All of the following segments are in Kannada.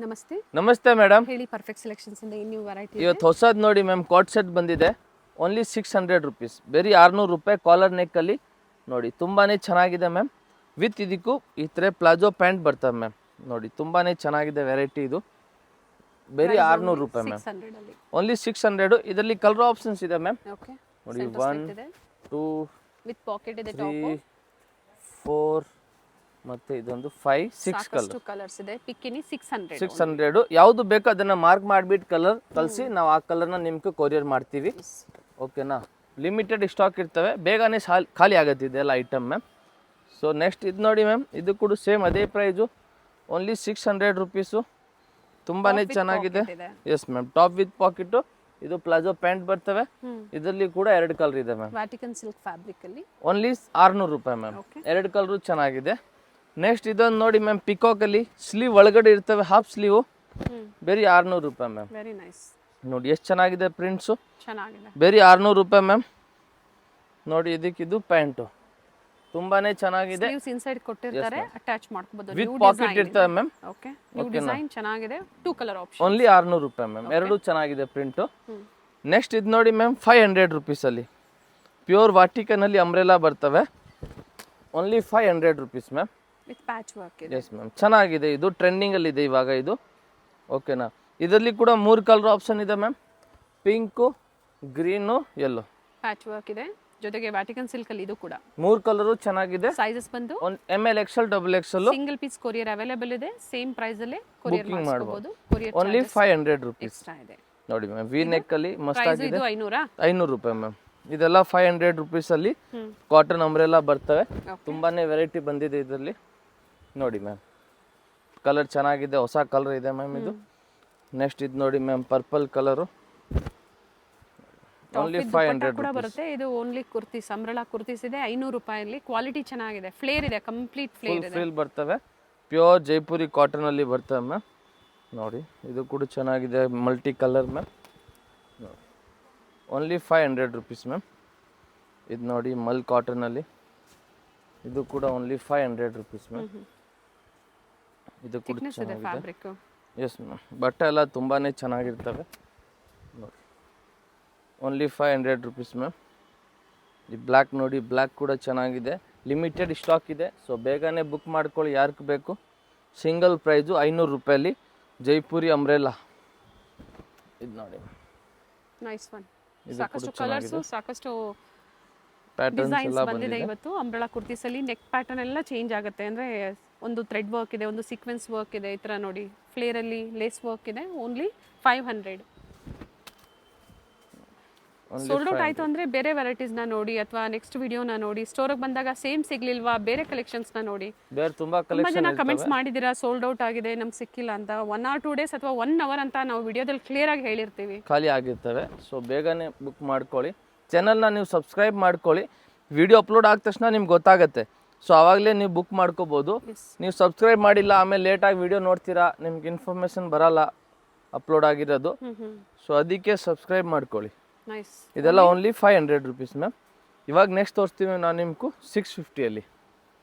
ನಮಸ್ತೆ ನಮಸ್ತೆ ಮೇಡಮ್. ಹೇಳಿ, ಪರ್ಫೆಕ್ಟ್ ಸೆಲೆಕ್ಷನ್ಸ್ ಇಂದ ನ್ಯೂ ವೆರೈಟಿ ಇವತ್ತು ಹೊಸದು ನೋಡಿ ಮ್ಯಾಮ್, ಕಾಟ್ ಸೆಟ್ ಬಂದಿದೆ. ಓನ್ಲಿ 600 ರುಪೀಸ್, ಬರೀ 600 ರೂಪಾಯಿ. ಕಾಲರ್ ನೆಕ್ಕಲ್ಲಿ ನೋಡಿ, ತುಂಬಾ ಚೆನ್ನಾಗಿದೆ ಮ್ಯಾಮ್. ವಿತ್ ಇದಕ್ಕೂ ಈ ಥರ ಪ್ಲಾಜೋ ಪ್ಯಾಂಟ್ ಬರ್ತವೆ ಮ್ಯಾಮ್. ನೋಡಿ ತುಂಬಾ ಚೆನ್ನಾಗಿದೆ ವೆರೈಟಿ ಇದು. ಬರೀ 600 ರೂಪಾಯಿ ಮ್ಯಾಮ್. ಓನ್ಲಿ 600. ಇದರಲ್ಲಿ ಕಲರ್ ಆಪ್ಷನ್ಸ್ ಇದೆ ಮ್ಯಾಮ್. ಓಕೆ, ನೋಡಿ 1 2 ವಿತ್ ಪಾಕೆಟ್ ಇದೆ, 3 4 ಮತ್ತೆ ಇದೊಂದು 5 6 ಕಲರ್ಸ್ ಇದೆ. ಪಿಕ್ಕಿನಿ 600. ಯಾವುದು ಬೇಕೋ ಅದನ್ನ ಮಾರ್ಕ್ ಮಾಡಿಬಿಟ್ಟು ಕಲರ್ ಕಳಿಸಿ, ನಾವು ಆ ಕಲರ್ನ ನಿಮ್ಗೆ ಕೊರಿಯರ್ ಮಾಡ್ತೀವಿ. ಓಕೆನಾ? ಲಿಮಿಟೆಡ್ ಸ್ಟಾಕ್ ಇರ್ತವೆ, ಬೇಗನೆ ಖಾಲಿ ಆಗುತ್ತೆ ಇದೆಲ್ಲ ಐಟಮ್ ಮ್ಯಾಮ್. ಸೊ ನೆಕ್ಸ್ಟ್ ಇದು ನೋಡಿ ಮ್ಯಾಮ್, ಇದು ಕೂಡ ಸೇಮ್ ಅದೇ ಪ್ರೈಸು, ಓನ್ಲಿ 600 ರುಪೀಸು. ತುಂಬಾ ಚೆನ್ನಾಗಿದೆ. Yes ma'am, top with pocket. ಇದು ಪ್ಲಾಜೋ ಪ್ಯಾಂಟ್ ಬರ್ತವೆ. ಇದರಲ್ಲಿ ಕೂಡ 2 ಕಲರ್ ಇದೆ ಮ್ಯಾಮ್. ವ್ಯಾಟಿಕನ್ ಸಿಲ್ಕ್ ಫ್ಯಾಬ್ರಿಕ್ ಅಲ್ಲಿ ಓನ್ಲಿ 600 ರೂಪಾಯಿ ಮ್ಯಾಮ್. 2 ಕಲರು ಚೆನ್ನಾಗಿದೆ. ನೆಕ್ಸ್ಟ್ ಇದೊಂದು ನೋಡಿ ಮ್ಯಾಮ್, ಪಿಕಾಕ್ ಅಲ್ಲಿ ಸ್ಲೀವ್ ಒಳಗಡೆ ಇರ್ತವೆ, ಹಾಫ್ ಸ್ಲೀವ್. ಬರೀ 600 ರೂಪಾಯಿ ಮ್ಯಾಮ್. Very nice. ನೋಡಿ ಎಷ್ಟು ಚೆನ್ನಾಗಿದೆ ಪ್ರಿಂಟ್ಸು, ಚೆನ್ನಾಗಿದೆ. ಬರೀ 600 ರೂಪಾಯಿ ಮ್ಯಾಮ್. ನೋಡಿ ಇದಕ್ಕಿದು ಪ್ಯಾಂಟು ತುಂಬಾನೇ ಚೆನ್ನಾಗಿದೆ. ಸ್ಲೀವ್ಸ್ ಇನ್ಸೈಡ್ ಕೊಟ್ಟಿರ್ತಾರೆ, ಅಟ್ಯಾಚ್ ಮಾಡ್ಕೋಬಹುದು. ವಿತ್ ಪಾಕೆಟ್ ಇರ್ತವೆ ಮ್ಯಾಮ್. ಓಕೆ, ನ್ಯೂ ಡಿಸೈನ್ ಚೆನ್ನಾಗಿದೆ. 2 ಕಲರ್ ಆಪ್ಷನ್. ಓನ್ಲಿ 600 ರೂಪಾಯಿ ಮ್ಯಾಮ್. 2 ಚೆನ್ನಾಗಿದೆ ಪ್ರಿಂಟು. ನೆಕ್ಸ್ಟ್ ಇದು ನೋಡಿ ಮ್ಯಾಮ್, 500 ರುಪೀಸ್ ಅಲ್ಲಿ ಪ್ಯೂರ್ ವಾಟಿಕನ್ ಅಲ್ಲಿ ಅಂಬ್ರೆಲಾ ಬರ್ತವೆ. Only 500 rupees ma'am. With patch work ಇದೆ. ಎಸ್ ಮ್ಯಾಮ್, ಚೆನ್ನಾಗಿದೆ. ಇದು ಟ್ರೆಂಡಿಂಗ್ ಅಲ್ಲಿ ಇದೆ ಇವಾಗ ಇದು. ಓಕೆನಾ? ಇದರಲ್ಲಿ ಕೂಡ 3 ಕಲರ್ ಆಪ್ಷನ್ ಇದೆ ma'am. Pink, green, yellow. Patch work ಇದೆ, ಜೊತೆಗೆ ವ್ಯಾಟಿಕನ್ ಸಿಲ್ಕ್ ಅಲ್ಲಿ ಇದು ಕೂಡ 3 ಕಲರು ಚೆನ್ನಾಗಿದೆ. ಸೈಜಸ್ ಬಂದು ML XL XXL. Single piece courier available ಇದೆ. ಸೇಮ್ ಪ್ರೈಸ್ ಅಲ್ಲಿ ಕೊರಿಯರ್ ಮಾಡಬಹುದು. Courier only 500 rupees. ಎಕ್ಸ್ಟ್ರಾ ಇದೆ. ನೋಡಿ ಮ್ಯಾಮ್, ವಿ ನೆಕ್ ಅಲ್ಲಿ ಮಸ್ತ್ ಪ್ರೈಸ್ ಆಗಿದೆ. ಇದು 500 500 ರೂಪಾಯಿ ಮ್ಯಾಮ್. ಇದೆಲ್ಲ 500 ರುಪೀಸ್ ಅಲ್ಲಿ ಕಾಟನ್ ಅಂಬ್ರೆಲಾ ಬರ್ತವೆ. ತುಂಬಾನೇ ವೆರೈಟಿ ಬಂದಿದೆ ಇದರಲ್ಲಿ. ನೋಡಿ ಮ್ಯಾಮ್, ಕಲರ್ ಚೆನ್ನಾಗಿದೆ, ಹೊಸ ಕಲರ್ ಇದೆ ಮ್ಯಾಮ್ ಇದು. ನೆಕ್ಸ್ಟ್ ಇದು ನೋಡಿ ಮ್ಯಾಮ್, ಪರ್ಪಲ್ ಕಲರು. ಓನ್ಲಿ 500 ಕೂಡ ಬರುತ್ತೆ. ಇದು ಓನ್ಲಿ ಕುರ್ತೀಸ್, ಅಂಬ್ರೆಲಾ ಕುರ್ತೀಸ್ ಇದೆ. 500 ರೂಪಾಯಲ್ಲಿ. ಕ್ವಾಲಿಟಿ ಚೆನ್ನಾಗಿದೆ, ಫ್ಲೇರ್ ಇದೆ, ಕಂಪ್ಲೀಟ್ ಫ್ಲೇರ್ ಇದೆ. ಫ್ರೀಲ್ ಬರ್ತವೆ, ಪ್ಯೂರ್ ಜೈಪುರಿ ಕಾಟನ್ ಅಲ್ಲಿ ಬರ್ತವೆ ಮ್ಯಾಮ್. ನೋಡಿ ಇದು ಕೂಡ ಚೆನ್ನಾಗಿದೆ, multi colour ma'am. Only 500 rupees ma'am. ಇದು ನೋಡಿ ಮಲ್ ಕಾಟನ್ ಅಲ್ಲಿ, ಇದು ಕೂಡ ಓನ್ಲಿ 500 ರುಪೀಸ್ ಮ್ಯಾಮ್. ಇದು ಕೂಡ ಚೆನ್ನಾಗಿದೆ. ಎಸ್ ಮ್ಯಾಮ್, ಬಟ್ಟೆ ಎಲ್ಲ ತುಂಬಾನೇ ಚೆನ್ನಾಗಿರ್ತವೆ. ನೋಡಿ ಓನ್ಲಿ 500 ರುಪೀಸ್ ಮ್ಯಾಮ್. ಈ ಬ್ಲ್ಯಾಕ್ ನೋಡಿ, ಬ್ಲ್ಯಾಕ್ ಕೂಡ ಚೆನ್ನಾಗಿದೆ. ಲಿಮಿಟೆಡ್ ಸ್ಟಾಕ್ ಇದೆ, ಸೊ ಬೇಗನೆ ಬುಕ್ ಮಾಡ್ಕೊಳ್ಳಿ ಯಾರಿಗೆ ಬೇಕು. ಸಿಂಗಲ್ ಪ್ರೈಸು 500 ರೂಪಾಯಲ್ಲಿ ಜೈಪುರಿ ಅಂಬ್ರೆಲಾ. ಇದು ನೋಡಿ, ನೈಸ್ ಒನ್. ಸಾಕಷ್ಟು ಕಲರ್ಸ್, ಸಾಕಷ್ಟು ಡಿಸೈನ್ಸ್ ಬಂದಿದೆ ಇವತ್ತು. ಅಂಬ್ರೆಲಾ ಕುರ್ತೀಸ್ ಅಲ್ಲಿ ನೆಕ್ ಪ್ಯಾಟರ್ನ್ ಎಲ್ಲ ಚೇಂಜ್ ಆಗುತ್ತೆ. ಅಂದ್ರೆ ಒಂದು ಥ್ರೆಡ್ ವರ್ಕ್ ಇದೆ, ಒಂದು ಸೀಕ್ವೆನ್ಸ್ ವರ್ಕ್ ಇದೆ. ಈ ತರ ನೋಡಿ, ಫ್ಲೇರ್ ಅಲ್ಲಿ ಲೇಸ್ ವರ್ಕ್ ಇದೆ. ಓನ್ಲಿ 500. ಸೋಲ್ಡ್ ಔಟ್ ಆಯ್ತು ಅಂದ್ರೆ ಬೇರೆ ವೆರೈಟೀಸ್ ನ ನೋಡಿ, ಅಥವಾ ನೆಕ್ಸ್ಟ್ ವಿಡಿಯೋನ ನೋಡಿ. ಸ್ಟೋರ್ಗೆ ಬಂದಾಗ ಸೇಮ್ ಸಿಗ್ಲಿಲ್ವಾ, ಬೇರೆ ಕಲೆಕ್ಷನ್ಸ್ ನ ನೋಡಿ. ಬೇರೆ ತುಂಬಾ ಜನ ಕಮೆಂಟ್ಸ್ ಮಾಡಿದಿರಾ, ಸೋಲ್ಡ್ ಔಟ್ ಆಗಿದೆ, ನಮ್ಗೆ ಸಿಕ್ಕಿಲ್ಲ ಅಂತ. 1 or 2 days ಅಥವಾ 1 hour ಅಂತ ನಾವು ವಿಡಿಯೋದಲ್ಲಿ ಕ್ಲಿಯರ್ ಆಗಿ ಹೇಳಿರ್ತೀವಿ. ಖಾಲಿ ಆಗಿರ್ತವೆ, ಸೊ ಬೇಗನೆ ಬುಕ್ ಮಾಡ್ಕೊಳ್ಳಿ. ಚಾನಲ್ನ ನೀವು ಸಬ್ಸ್ಕ್ರೈಬ್ ಮಾಡ್ಕೊಳ್ಳಿ. ವಿಡಿಯೋ ಅಪ್ಲೋಡ್ ಆದ ತಕ್ಷಣ ನಿಮ್ಗೆ ಗೊತ್ತಾಗುತ್ತೆ, ಸೊ ಆವಾಗಲೇ ನೀವು ಬುಕ್ ಮಾಡ್ಕೋಬೋದು. ನೀವು ಸಬ್ಸ್ಕ್ರೈಬ್ ಮಾಡಿಲ್ಲ, ಆಮೇಲೆ ಲೇಟಾಗಿ ವಿಡಿಯೋ ನೋಡ್ತೀರಾ, ನಿಮ್ಗೆ ಇನ್ಫಾರ್ಮೇಷನ್ ಬರಲ್ಲ ಅಪ್ಲೋಡ್ ಆಗಿರೋದು. ಸೊ ಅದಕ್ಕೆ ಸಬ್ಸ್ಕ್ರೈಬ್ ಮಾಡ್ಕೊಳ್ಳಿ. ಇದೆಲ್ಲ ಓನ್ಲಿ 500 ರುಪೀಸ್ ಮ್ಯಾಮ್. ಇವಾಗ ನೆಕ್ಸ್ಟ್ ತೋರಿಸ್ತೀವಿ ನಾನು ನಿಮ್ಗೂ 650ಅಲ್ಲಿ.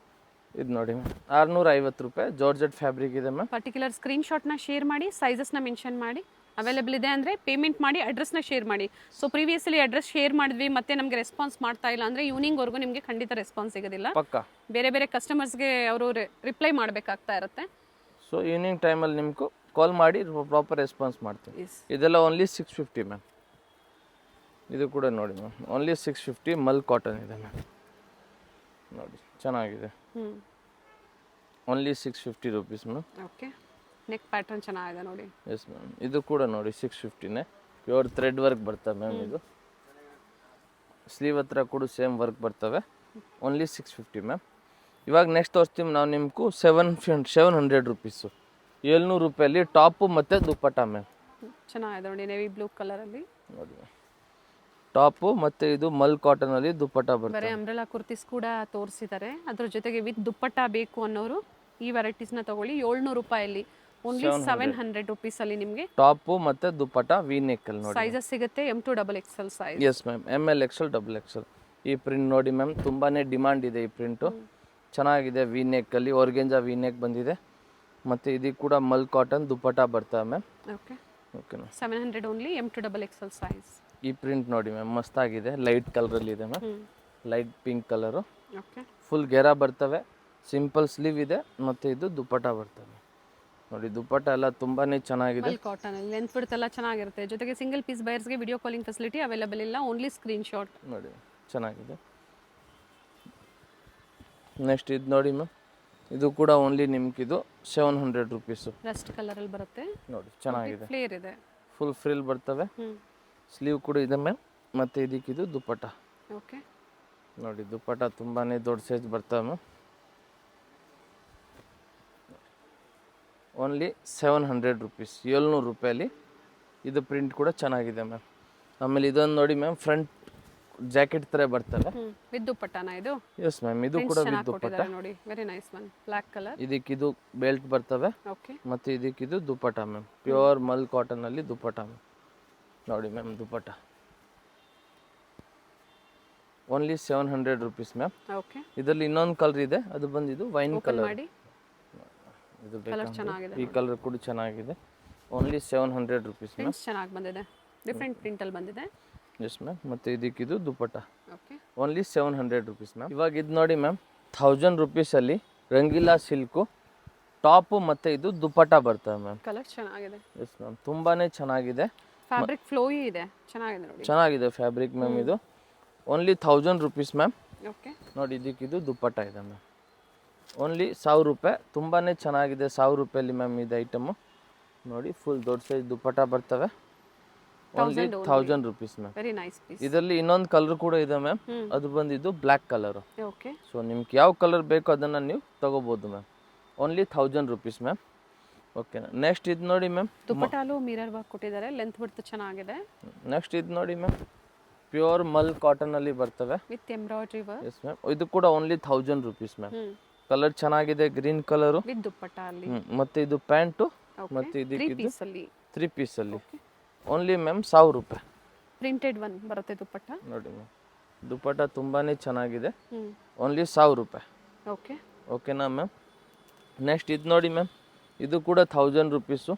ಇದು ನೋಡಿ ಮ್ಯಾಮ್, 650 ರೂಪಾಯಿ. ಜಾರ್ಜೆಟ್ ಫ್ಯಾಬ್ರಿಕ್ ಇದೆ ಮ್ಯಾಮ್. ಪರ್ಟಿಕ್ಯುಲರ್ ಸ್ಕ್ರೀನ್ಶಾಟ್ನ ಶೇರ್ ಮಾಡಿ, ಸೈಜಸ್ನ ಮೆನ್ಷನ್ ಮಾಡಿ. ಅವೈಲೇಬಲ್ ಇದೆ ಅಂದರೆ ಪೇಮೆಂಟ್ ಮಾಡಿ, ಅಡ್ರೆಸ್ನ ಶೇರ್ ಮಾಡಿ. ಸೊ ಪ್ರೀವಿಯಸ್ಲಿ ಅಡ್ರೆಸ್ ಶೇರ್ ಮಾಡಿದ್ವಿ, ಮತ್ತೆ ನಮಗೆ ರೆಸ್ಪಾನ್ಸ್ ಮಾಡ್ತಾ ಇಲ್ಲ ಅಂದರೆ ಈವ್ನಿಂಗ್ವರೆಗೂ ನಿಮಗೆ ಖಂಡಿತ ರೆಸ್ಪಾನ್ಸ್ ಸಿಗೋದಿಲ್ಲ. ಪಕ್ಕ ಬೇರೆ ಬೇರೆ ಕಸ್ಟಮರ್ಸ್ಗೆ ಅವರು ರಿಪ್ಲೈ ಮಾಡಬೇಕಾಗ್ತಾ ಇರುತ್ತೆ. ಸೊ ಈವ್ನಿಂಗ್ ಟೈಮಲ್ಲಿ ನಿಮ್ಗೂ ಕಾಲ್ ಮಾಡಿ ಪ್ರಾಪರ್ ರೆಸ್ಪಾನ್ಸ್ ಮಾಡ್ತೀವಿ. ಇದೆಲ್ಲ ಓನ್ಲಿ 650 ಮ್ಯಾಮ್. ಇದು ಕೂಡ ನೋಡಿ ಮ್ಯಾಮ್, ಓನ್ಲಿ 650. ಮಲ್ ಕಾಟನ್ ಇದೆ ಮ್ಯಾಮ್. ನೋಡಿ ಚೆನ್ನಾಗಿದೆ, only 650 rupees ma'am. Okay, neck pattern ಚೆನ್ನಾಗಿದೆ ನೋಡಿ. ಎಸ್ ಮ್ಯಾಮ್, ಇದು ಕೂಡ ನೋಡಿ 650ನೇ. ಪ್ಯೂರ್ ಥ್ರೆಡ್ ವರ್ಕ್ ಬರ್ತವೆ ಮ್ಯಾಮ್. ಇದು ಸ್ಲೀವ್ ಹತ್ರ ಕೂಡ ಸೇಮ್ ವರ್ಕ್ ಬರ್ತವೆ. Only 650 ma'am. ಇವಾಗ ನೆಕ್ಸ್ಟ್ ತೋರಿಸ್ತೀವಿ ನಾವು ನಿಮ್ಗೂ 700 ರುಪೀಸು. 700 ರೂಪಾಯಲ್ಲಿ ಟಾಪು ಮತ್ತು ದುಪ್ಪಟ್ಟ ಮ್ಯಾಮ್. ಚೆನ್ನಾಗಿದೆ ನೋಡಿ, ನೇವಿ ಬ್ಲೂ ಕಲರಲ್ಲಿ ನೋಡಿ. ಟಾಪು ಮತ್ತು ಇದು ಮಲ್ ಕಾಟನಲ್ಲಿ ದುಪ್ಪಟ್ಟ ಬರ್ತದೆ. ಬರೀ ಅಂಬ್ರೆಲಾ ಕುರ್ತೀಸ್ ಕೂಡ ತೋರಿಸಿದ್ದಾರೆ. ಅದ್ರ ಜೊತೆಗೆ ವಿತ್ ದುಪ್ಪಟ್ಟ ಬೇಕು ಅನ್ನೋರು ಈ ವೆರೈಟೀಸ್ನ ತಗೊಳ್ಳಿ. 700 ರೂಪಾಯಲ್ಲಿ. ಓನ್ಲಿ 700 ರುಪೀಸ್ ಅಲ್ಲಿ ನಿಮಗೆ ಟಾಪು ಮತ್ತೆ ದುಪ್ಪಟ್ಟ ವಿ ನೆಕ್ ಅಲ್ಲಿ ನೋಡಿ. ಸೈಜಸ್ ಸಿಗುತ್ತೆ, M to XXL size. Yes ma'am, ML XL XXL. ಈ ಪ್ರಿಂಟ್ ನೋಡಿ ಮ್ಯಾಮ್, ತುಂಬಾನೇ ಡಿಮಾಂಡ್ ಇದೆ ಈ ಪ್ರಿಂಟು. ಚೆನ್ನಾಗಿದೆ, ವಿ ನೆಕ್ ಅಲ್ಲಿ ಆರ್ಗೆಂಜಾ ವಿ ನೆಕ್ ಬಂದಿದೆ. ಮತ್ತು ಇದಕ್ಕೆ ಕೂಡ ಮಲ್ ಕಾಟನ್ ದುಪ್ಪಟ್ಟ ಬರ್ತವೆ ಮ್ಯಾಮ್. ಓಕೆ ಓಕೆನಾ. 700 only, M to XXL size. ಈ ಪ್ರಿಂಟ್ ನೋಡಿ ಮ್ಯಾಮ್ ಮಸ್ತಾಗಿದೆ, ಲೈಟ್ ಕಲರಲ್ಲಿ ಇದೆ ma'am, light pink colour. Okay full ಗೆರಾ ಬರ್ತವೆ, ಸಿಂಪಲ್ ಸ್ಲೀವ್ ಇದೆ, ಮತ್ತು ಇದು ದುಪ್ಪಟ್ಟ ಬರ್ತವೆ ನೋಡಿ. ದುಪ್ಪಟ್ಟ ಎಲ್ಲ ತುಂಬಾ ಚೆನ್ನಾಗಿದೆ. ಮಲ್ ಕಾಟನ್ ಅಲ್ಲಿ ಲೆಂತ್ ಬಿಡ್ತ್ ಎಲ್ಲ ಚೆನ್ನಾಗಿರುತ್ತೆ. ಜೊತೆಗೆ ಸಿಂಗಲ್ ಪೀಸ್ ಬಯರ್ಸ್ಗೆ ವಿಡಿಯೋ ಕಾಲಿಂಗ್ ಫೆಸಿಲಿಟಿ ಅವೈಲೇಬಲ್ ಇಲ್ಲ, ಓನ್ಲಿ ಸ್ಕ್ರೀನ್ ಶಾಟ್. ನೋಡಿ ಚೆನ್ನಾಗಿದೆ. ನೆಕ್ಸ್ಟ್ ಇದು ನೋಡಿ ಮ್ಯಾಮ್, ಇದು ಕೂಡ ಓನ್ಲಿ ನಿಮ್ಗಿದು 700 ರುಪೀಸು. ರಸ್ಟ್ ಕಲರಲ್ಲಿ ಬರುತ್ತೆ ನೋಡಿ ಚೆನ್ನಾಗಿದೆ, ಫ್ಲೇರ್ ಇದೆ, ಫುಲ್ ಫ್ರಿಲ್ ಬರ್ತವೆ, ಸ್ಲೀವ್ ಕೂಡ ಇದೆ ಮ್ಯಾಮ್. ಮತ್ತು ಇದಕ್ಕಿದು ದುಪ್ಪಟ್ಟ. ಓಕೆ ನೋಡಿ ದುಪ್ಪಟ್ಟ ತುಂಬಾ ದೊಡ್ಡ ಸೈಜ್ ಬರ್ತವೆ ಮ್ಯಾಮ್. Only 700 rupees, 700 ರೂಪಾಯಲ್ಲಿ. ಇದು ಪ್ರಿಂಟ್ ಕೂಡ ಚೆನ್ನಾಗಿದೆ ಮ್ಯಾಮ್. ಆಮೇಲೆ ಇದೊಂದು ನೋಡಿ ಮ್ಯಾಮ್, ಫ್ರಂಟ್ ಜಾಕೆಟ್ ಥರ ಬರ್ತವೆ ವಿತ್ ದುಪ್ಪಟ್ಟನ ಇದು. ಎಸ್ ಮ್ಯಾಮ್, ಇದು ಕೂಡ ವಿತ್ ದುಪ್ಪಟ್ಟ ನೋಡಿ, very nice one, black colour. ಇದಕ್ಕಿದು ಬೆಲ್ಟ್ ಬರ್ತವೆ, ಓಕೆ ಮತ್ತು ಇದಕ್ಕಿದು ದುಪ್ಪಟ್ಟ ಮ್ಯಾಮ್, ಪ್ಯೂರ್ ಮಲ್ ಕಾಟನಲ್ಲಿ ದುಪ್ಪಟ್ಟ ಮ್ಯಾಮ್. ನೋಡಿ ma'am dupatta only 700 rupees ma'am. Okay ಇದರಲ್ಲಿ ಇನ್ನೊಂದು ಕಲರ್ ಇದೆ, ಅದು ಬಂದಿದ್ದು ವೈನ್ ಕಲರ್. ಮಾಡಿ, ಇದು ಕಲರ್ ಚೆನ್ನಾಗಿದೆ, ಈ ಕಲರ್ ಕೂಡ ಚೆನ್ನಾಗಿದೆ. Only 700 rupees ma'am. ಪ್ರಿಂಟ್ಸ್ ಚೆನ್ನಾಗಿ ಬಂದಿದೆ, ಡಿಫ್ರೆಂಟ್ ಪ್ರಿಂಟಲ್ಲಿ ಬಂದಿದೆ. Yes ma'am. ಮತ್ತು ಇದಕ್ಕಿದು ದುಪ್ಪಟ್ಟ ಓಕೆ ಓನ್ಲಿ 700 ರುಪೀಸ್ ಮ್ಯಾಮ್. ಇವಾಗ ಇದು ನೋಡಿ ಮ್ಯಾಮ್, 1000 ರುಪೀಸಲ್ಲಿ ರಂಗೀಲಾ ಸಿಲ್ಕು ಟಾಪು ಮತ್ತು ಇದು ದುಪ್ಪಟ್ಟ ಬರ್ತವೆ ಮ್ಯಾಮ್. ಕಲರ್ ಚೆನ್ನಾಗಿದೆ. ಎಸ್ ಮ್ಯಾಮ್, ತುಂಬಾ ಚೆನ್ನಾಗಿದೆ. ಫ್ಯಾಬ್ರಿಕ್ ಫ್ಲೋಯಿ ಇದೆ, ಚೆನ್ನಾಗಿದೆ ನೋಡಿ. ಚೆನ್ನಾಗಿದೆ ಫ್ಯಾಬ್ರಿಕ್ ಮ್ಯಾಮ್. ಇದು ಓನ್ಲಿ 1000 ರುಪೀಸ್ ಮ್ಯಾಮ್. ಓಕೆ ನೋಡಿ ಇದಕ್ಕಿದು ದುಪ್ಪಟ್ಟ ಇದೆ ಮ್ಯಾಮ್. ಓನ್ಲಿ 1000 ರೂಪಾಯಿ. ತುಂಬಾ ಚೆನ್ನಾಗಿದೆ 1000 ರೂಪಾಯಲ್ಲಿ ಮ್ಯಾಮ್ ಇದು ಐಟಮು. ನೋಡಿ ಫುಲ್ ದೊಡ್ಡ ಸೈಜ್ ದುಪ್ಪಟ್ಟ ಬರ್ತವೆ. Only 1000 rupees ma'am. Very nice piece. ಇದರಲ್ಲಿ ಇನ್ನೊಂದು ಕಲರ್ ಕೂಡ ಇದೆ ಮ್ಯಾಮ್, ಅದು ಬಂದಿದ್ದು ಬ್ಲ್ಯಾಕ್ ಕಲರು. ಓಕೆ ಸೊ ನಿಮ್ಗೆ ಯಾವ ಕಲರ್ ಬೇಕೋ ಅದನ್ನು ನೀವು ತಗೋಬೋದು ಮ್ಯಾಮ್. Only 1000 rupees ma'am. ಓಕೆನಾ. ನೆಕ್ಸ್ಟ್ ಇದು ನೋಡಿ ಮ್ಯಾಮ್, ದುಪ್ಪಟ್ಟಾಲು ಮಿರರ್ ವರ್ಕ್ ಕೊಟ್ಟಿದ್ದಾರೆ, ಲೆಂತ್ ಬಿಡ್ತು ಚೆನ್ನಾಗಿದೆ. ನೆಕ್ಸ್ಟ್ ಇದು ನೋಡಿ ಮ್ಯಾಮ್, ಪ್ಯೂರ್ ಮಲ್ ಕಾಟನಲ್ಲಿ ಬರ್ತವೆ with embroidery work. S ma'am. ಇದು ಕೂಡ ಓನ್ಲಿ 1000 ರುಪೀಸ್ ಮ್ಯಾಮ್. ಕಲರ್ ಚೆನ್ನಾಗಿದೆ, ಗ್ರೀನ್ ಕಲರು. ವಿತ್ ದುಪ್ಪಟ್ಟ ಅಲ್ಲಿ. ಮತ್ತು ಇದು ಪ್ಯಾಂಟು, ಮತ್ತು ಇದಕ್ಕೆ 3 ಪೀಸಲ್ಲಿ ಓನ್ಲಿ ಮ್ಯಾಮ್ 1000 ರೂಪಾಯಿ. ಪ್ರಿಂಟೆಡ್ ಒನ್ ಬರುತ್ತೆ ದುಪ್ಪಟ್ಟ. ನೋಡಿ ಮ್ಯಾಮ್, ದುಪ್ಪಟ್ಟ ತುಂಬಾ ಚೆನ್ನಾಗಿದೆ. ಓನ್ಲಿ 1000 ರೂಪಾಯಿ. ಓಕೆ ಓಕೆನಾ ಮ್ಯಾಮ್. ನೆಕ್ಸ್ಟ್ ಇದು ನೋಡಿ ಮ್ಯಾಮ್, ಇದು ಕೂಡ 1000 ರುಪೀಸು.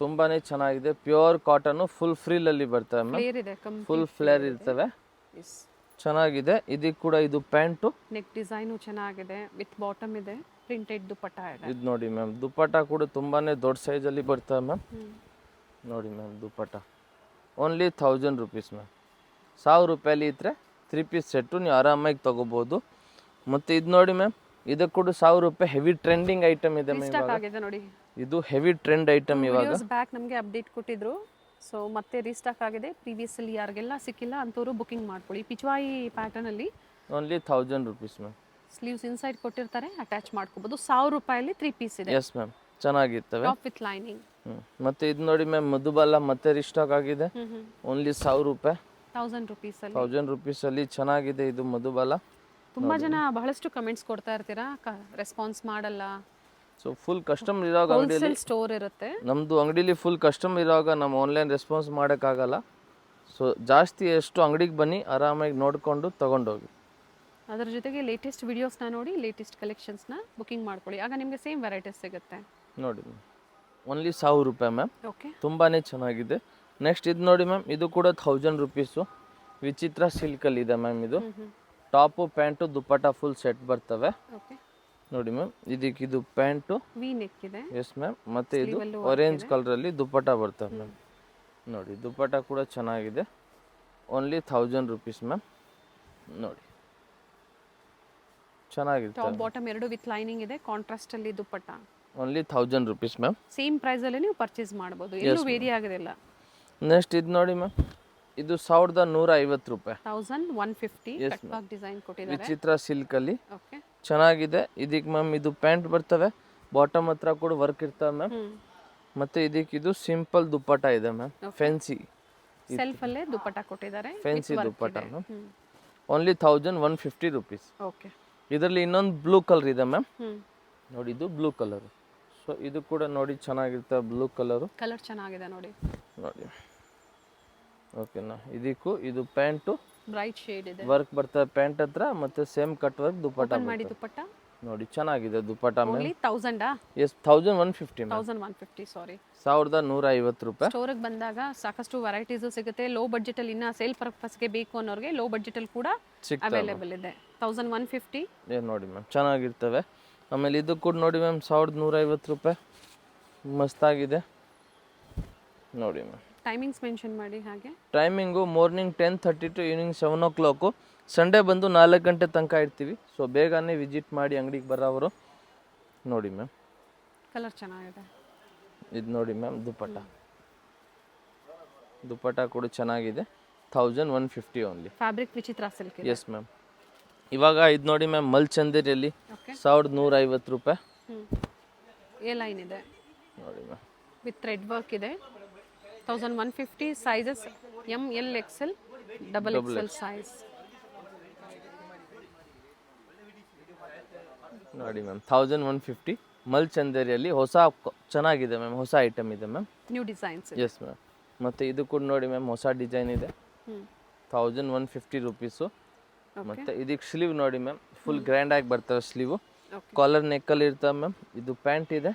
ತುಂಬಾ ಚೆನ್ನಾಗಿದೆ, ಪ್ಯೂರ್ ಕಾಟನು, ಫುಲ್ ಫ್ರೀಲಲ್ಲಿ ಬರ್ತವೆ ಮ್ಯಾಮ್, ಫುಲ್ ಫ್ಲೇರ್ ಇರ್ತವೆ, ಚೆನ್ನಾಗಿದೆ. ಇದಕ್ಕೆ ಕೂಡ ಇದು ಪ್ಯಾಂಟು, ನೆಕ್ ಡಿಸೈನು ಚೆನ್ನಾಗಿದೆ, ವಿತ್ ಬಾಟಮ್ ಇದೆ, ಪ್ರಿಂಟೆಡ್ ದುಪ್ಪಟ್ಟ ಇದೆ. ಇದು ನೋಡಿ ಮ್ಯಾಮ್, ದುಪ್ಪಟ್ಟ ಕೂಡ ತುಂಬಾ ದೊಡ್ಡ ಸೈಜಲ್ಲಿ ಬರ್ತವೆ ಮ್ಯಾಮ್. ನೋಡಿ ma'am dupatta only 1000 rupees ma'am. 1000 ರೂಪಾಯಲ್ಲಿ ಇದ್ದರೆ 3 ಪೀಸ್ ಸೆಟ್ಟು ನೀವು ಆರಾಮಾಗಿ ತೊಗೋಬೋದು. ಮತ್ತು ಇದು ನೋಡಿ ಮ್ಯಾಮ್, ಇದಕ್ಕೆ ಕೂಡ 1000 ರೂಪಾಯಿ. ಹೆವಿ ಟ್ರೆಂಡಿಂಗ್ ಐಟಮ್ ಇದೆ ಮ್ಯಾಮ್, ನೋಡಿ ಇದು ಹೆವಿ ಟ್ರೆಂಡ್ ಐಟಮ್. ಇವಾಗ ಬ್ಯಾಕ್ ನಮಗೆ ಅಪ್ಡೇಟ್ ಕೊಟ್ಟಿದ್ರು, ಸೊ ಮತ್ತೆ ರೀಸ್ಟಾಕ್ ಆಗಿದೆ. ಪ್ರೀವಿಯಸ್ಲಿ ಯಾರಿಗೆಲ್ಲ ಸಿಕ್ಕಿಲ್ಲ ಅಂಥವ್ರು ಬುಕಿಂಗ್ ಮಾಡ್ಕೊಳ್ಳಿ. ಪಿಚ್ವಾಯಿ ಪ್ಯಾಟರ್ನ್ ಅಲ್ಲಿ only 1000 rupees ma'am. Sleeves inside ಕೊಟ್ಟಿರ್ತಾರೆ, ಅಟ್ಯಾಚ್ ಮಾಡ್ಕೋಬಹುದು. 1000 ರೂಪಾಯಲ್ಲಿ 3 ಪೀಸ್ ಇದೆ. ಎಸ್ ಮ್ಯಾಮ್, ಚೆನ್ನಾಗಿರ್ತವೆ. Top with lining. ಮತ್ತೆ ಇದು ನೋಡಿ ಮ್ಯಾಮ್, ಮಧುಬಾಲ ಮತ್ತೆ ರೀಸ್ಟಾಕ್ ಆಗಿದೆ. ಓನ್ಲಿ 1000 ರೂಪಾಯಿ. 1000 ರುಪೀಸ್ ಅಲ್ಲಿ 1000 ರುಪೀಸಲ್ಲಿ ಚೆನ್ನಾಗಿದೆ ಇದು ಮಧುಬಾಲ. ತುಂಬಾ ಜನ ಬಹಳಷ್ಟು ಕಮೆಂಟ್ಸ್ ಕೊಡ್ತಾ ಇರ್ತೀರಾ, ರೆಸ್ಪಾನ್ಸ್ ಮಾಡಲ್ಲ. ಸೊ ಫುಲ್ ಕಸ್ಟಮರ್ ಇರೋವಾಗ ಅಂಗಡಿಯಲ್ಲಿ ಸ್ಟೋರ್ ಇರುತ್ತೆ, ನಮ್ಮದು ಅಂಗಡಿಲಿ ಫುಲ್ ಕಸ್ಟಮರ್ ಇರೋವಾಗ ನಮ್ಮ ಆನ್ಲೈನ್ ರೆಸ್ಪಾನ್ಸ್ ಮಾಡೋಕ್ಕಾಗಲ್ಲ. ಸೊ ಜಾಸ್ತಿ ಎಷ್ಟು ಅಂಗಡಿಗೆ ಬನ್ನಿ, ಆರಾಮಾಗಿ ನೋಡಿಕೊಂಡು ತೊಗೊಂಡೋಗಿ. ಅದರ ಜೊತೆಗೆ ಲೇಟೆಸ್ಟ್ ವಿಡಿಯೋಸ್ನ ನೋಡಿ, ಲೇಟೆಸ್ಟ್ ಕಲೆಕ್ಷನ್ಸ್ನ ಬುಕಿಂಗ್ ಮಾಡ್ಕೊಳ್ಳಿ, ಆಗ ನಿಮಗೆ ಸೇಮ್ ವೆರೈಟೀಸ್ ಸಿಗುತ್ತೆ. ನೋಡಿ ಮ್ಯಾಮ್, ಓನ್ಲಿ 1000 ರೂಪಾಯಿ ಮ್ಯಾಮ್. ಓಕೆ, ತುಂಬಾ ಚೆನ್ನಾಗಿದೆ. ನೆಕ್ಸ್ಟ್ ಇದು ನೋಡಿ ಮ್ಯಾಮ್, ಇದು ಕೂಡ 1000 ರುಪೀಸು. ವಿಚಿತ್ರ ಸಿಲ್ಕಲ್ಲಿ ಇದೆ ಮ್ಯಾಮ್. ಇದು ಟಾಪು ಪ್ಯಾಂಟು ದುಪ್ಪಟ್ಟ ಫುಲ್ ಸೆಟ್ ಬರ್ತವೆ. ಓಕೆ, ನೋಡಿ ಮ್ಯಾಮ್, ಇದು ಪ್ಯಾಂಟು ವಿ ನೆಕ್ ಇದೆ. Yes ma'am. ಮತ್ತು ಇದು ಆರೆಂಜ್ ಕಲರಲ್ಲಿ ದುಪ್ಪಟ್ಟ ಬರ್ತವೆ ಮ್ಯಾಮ್. ನೋಡಿ ದುಪ್ಪಟ್ಟ ಕೂಡ ಚೆನ್ನಾಗಿದೆ. Only 1000 rupees ma'am. ನೋಡಿ ಚೆನ್ನಾಗಿದೆ. ಟಾಪ್ ಬಾಟಮ್ ಎರಡು ವಿತ್ ಲೈನಿಂಗ್ ಇದೆ, ಕಾಂಟ್ರಾಸ್ಟ್ ಅಲ್ಲಿ dupatta. Only 1000 rupees ma'am. Same price ಅಲ್ಲಿ ನೀವು ಪರ್ಚೇಸ್ ಮಾಡಬಹುದು, ಎಲ್ಲೂ ವೇರಿ ಆಗೋದಿಲ್ಲ. ನೆಕ್ಸ್ಟ್ ಇದು ನೋಡಿ ಮ್ಯಾಮ್, ಇದು 1150 ರೂಪಾಯಿ. 1150 ಕಟ್ ವರ್ಕ್ ಡಿಸೈನ್ ಕೊಟ್ಟಿದ್ದಾರೆ, ವಿಚಿತ್ರ ಸಿಲ್ಕಲ್ಲಿ. ಓಕೆ, ಚೆನ್ನಾಗಿದೆ. ಇದಕ್ಕೆ ಮ್ಯಾಮ್ ಇದು ಪ್ಯಾಂಟ್ ಬರ್ತವೆ, ಬಾಟಮ್ ಹತ್ರ ಕೂಡ ವರ್ಕ್ ಇರ್ತವೆ ಮ್ಯಾಮ್. ಮತ್ತು ಇದು ಸಿಂಪಲ್ ದುಪ್ಪಟ್ಟ ಇದೆ ಮ್ಯಾಮ್, ಫ್ಯಾನ್ಸಿ ಸೆಲ್ಫ್ ಅಲ್ಲೇ ದುಪ್ಪಟ್ಟ ಕೊಟ್ಟಿದ್ದಾರೆ, ಫ್ಯಾನ್ಸಿ ದುಪ್ಪಟ್ಟ ಮ್ಯಾಮ್. Only 1150 rupees. ಓಕೆ, ಇದರಲ್ಲಿ ಇನ್ನೊಂದು ಬ್ಲೂ ಕಲರ್ ಇದೆ ಮ್ಯಾಮ್. ನೋಡಿ ಇದು ಬ್ಲೂ ಕಲರು. ಸೊ ಇದು ಕೂಡ ನೋಡಿ ಚೆನ್ನಾಗಿರ್ತವೆ, ಬ್ಲೂ ಕಲರು. ಕಲರ್ ಚೆನ್ನಾಗಿದೆ ನೋಡಿ. ನೋಡಿ ಓಕೆನಾ. ಇದಕ್ಕೂ ಇದು ಪ್ಯಾಂಟು ಬ್ರೈಟ್ ಶೇಡ್ ಇದೆ, ವರ್ಕ್ ಬರ್ತದೆ ಪ್ಯಾಂಟ್ ಹತ್ರ, ಮತ್ತೆ ಸೇಮ್ ಕಟ್ ವರ್ಕ್ ದುಪ್ಪಟ್ಟ. ಮಾಡಿ ದುಪ್ಪಟ್ಟ ನೋಡಿ ಚೆನ್ನಾಗಿದೆ dupatta ma'am. Only 1000 yes 1150 ma'am. 1150 sorry. 1150 ರೂಪಾಯಿ. ಸ್ಟೋರಿಗೆ ಬಂದಾಗ ಸಾಕಷ್ಟು ವೆರೈಟೀಸು ಸಿಗುತ್ತೆ. ಲೋ ಬಡ್ಜೆಟಲ್ಲಿ ಇನ್ನು ಸೇಲ್ ಪರ್ಪಸ್ಗೆ ಬೇಕು ಅನ್ನೋರಿಗೆ ಲೋ ಬಡ್ಜೆಟಲ್ಲಿ ಕೂಡ ಅವೈಲೇಬಲ್ ಇದೆ. 1150 ಏನು ನೋಡಿ ಮ್ಯಾಮ್ ಚೆನ್ನಾಗಿರ್ತವೆ. ಆಮೇಲೆ ಇದು ಕೂಡ ನೋಡಿ ಮ್ಯಾಮ್ 1150 ರೂಪಾಯಿ. ಮಸ್ತಾಗಿದೆ ನೋಡಿ ಮ್ಯಾಮ್. ಟೈಮಿಂಗ್ಸ್ ಮೆನ್ಷನ್ ಮಾಡಿ. ಹಾಗೆ timing morning 10:30 to evening 7 o'clock. Sunday ಬಂದು 4 ಗಂಟೆ ತನಕ ಇರ್ತೀವಿ. ಸೊ ಬೇಗನೆ ವಿಸಿಟ್ ಮಾಡಿ ಅಂಗಡಿಗೆ ಬರೋವರು. ನೋಡಿ ಮ್ಯಾಮ್ ಕಲರ್ ಚೆನ್ನಾಗಿದೆ. ಇದು ನೋಡಿ ಮ್ಯಾಮ್ ದುಪ್ಪಟ್ಟ ಕೂಡ ಚೆನ್ನಾಗಿದೆ. 1150 ಓನ್ಲಿ. ಫ್ಯಾಬ್ರಿಕ್ ವಿಚಿತ್ರ ಸಿಲ್ಕ್. Yes ma'am. ಇವಾಗ ಇದು ನೋಡಿ ಮ್ಯಾಮ್ ಮಲ್ಚಂದೇರಿಯಲ್ಲಿ 1150 ರೂಪಾಯಿ. ಎ ಲೈನ್ ಇದೆ ನೋಡಿ ಮ್ಯಾಮ್ ವಿತ್ ಥ್ರೆಡ್ ವರ್ಕ್ ಇದೆ. 1150 sizes ML XL XXL size. ನೋಡಿ ಮ್ಯಾಮ್ 1150 ಮಲ್ಚಂದೇರಿಯಲ್ಲಿ ಹೊಸ ಚೆನ್ನಾಗಿದೆ ಮ್ಯಾಮ್. ಹೊಸ ಐಟಮ್ ಇದೆ ma'am. New designs. Yes ma'am. ಮತ್ತು ಇದು ಕೂಡ ನೋಡಿ ಮ್ಯಾಮ್ ಹೊಸ ಡಿಸೈನ್ ಇದೆ. 1150 ರುಪೀಸು. ಮತ್ತು ಇದಕ್ಕೆ ಸ್ಲೀವ್ ನೋಡಿ ಮ್ಯಾಮ್ ಫುಲ್ ಗ್ರ್ಯಾಂಡಾಗಿ ಬರ್ತವೆ ಸ್ಲೀವು. ಕಾಲರ್ ನೆಕ್ಕಲ್ಲಿ ಇರ್ತವೆ ಮ್ಯಾಮ್. ಇದು ಪ್ಯಾಂಟ್ ಇದೆ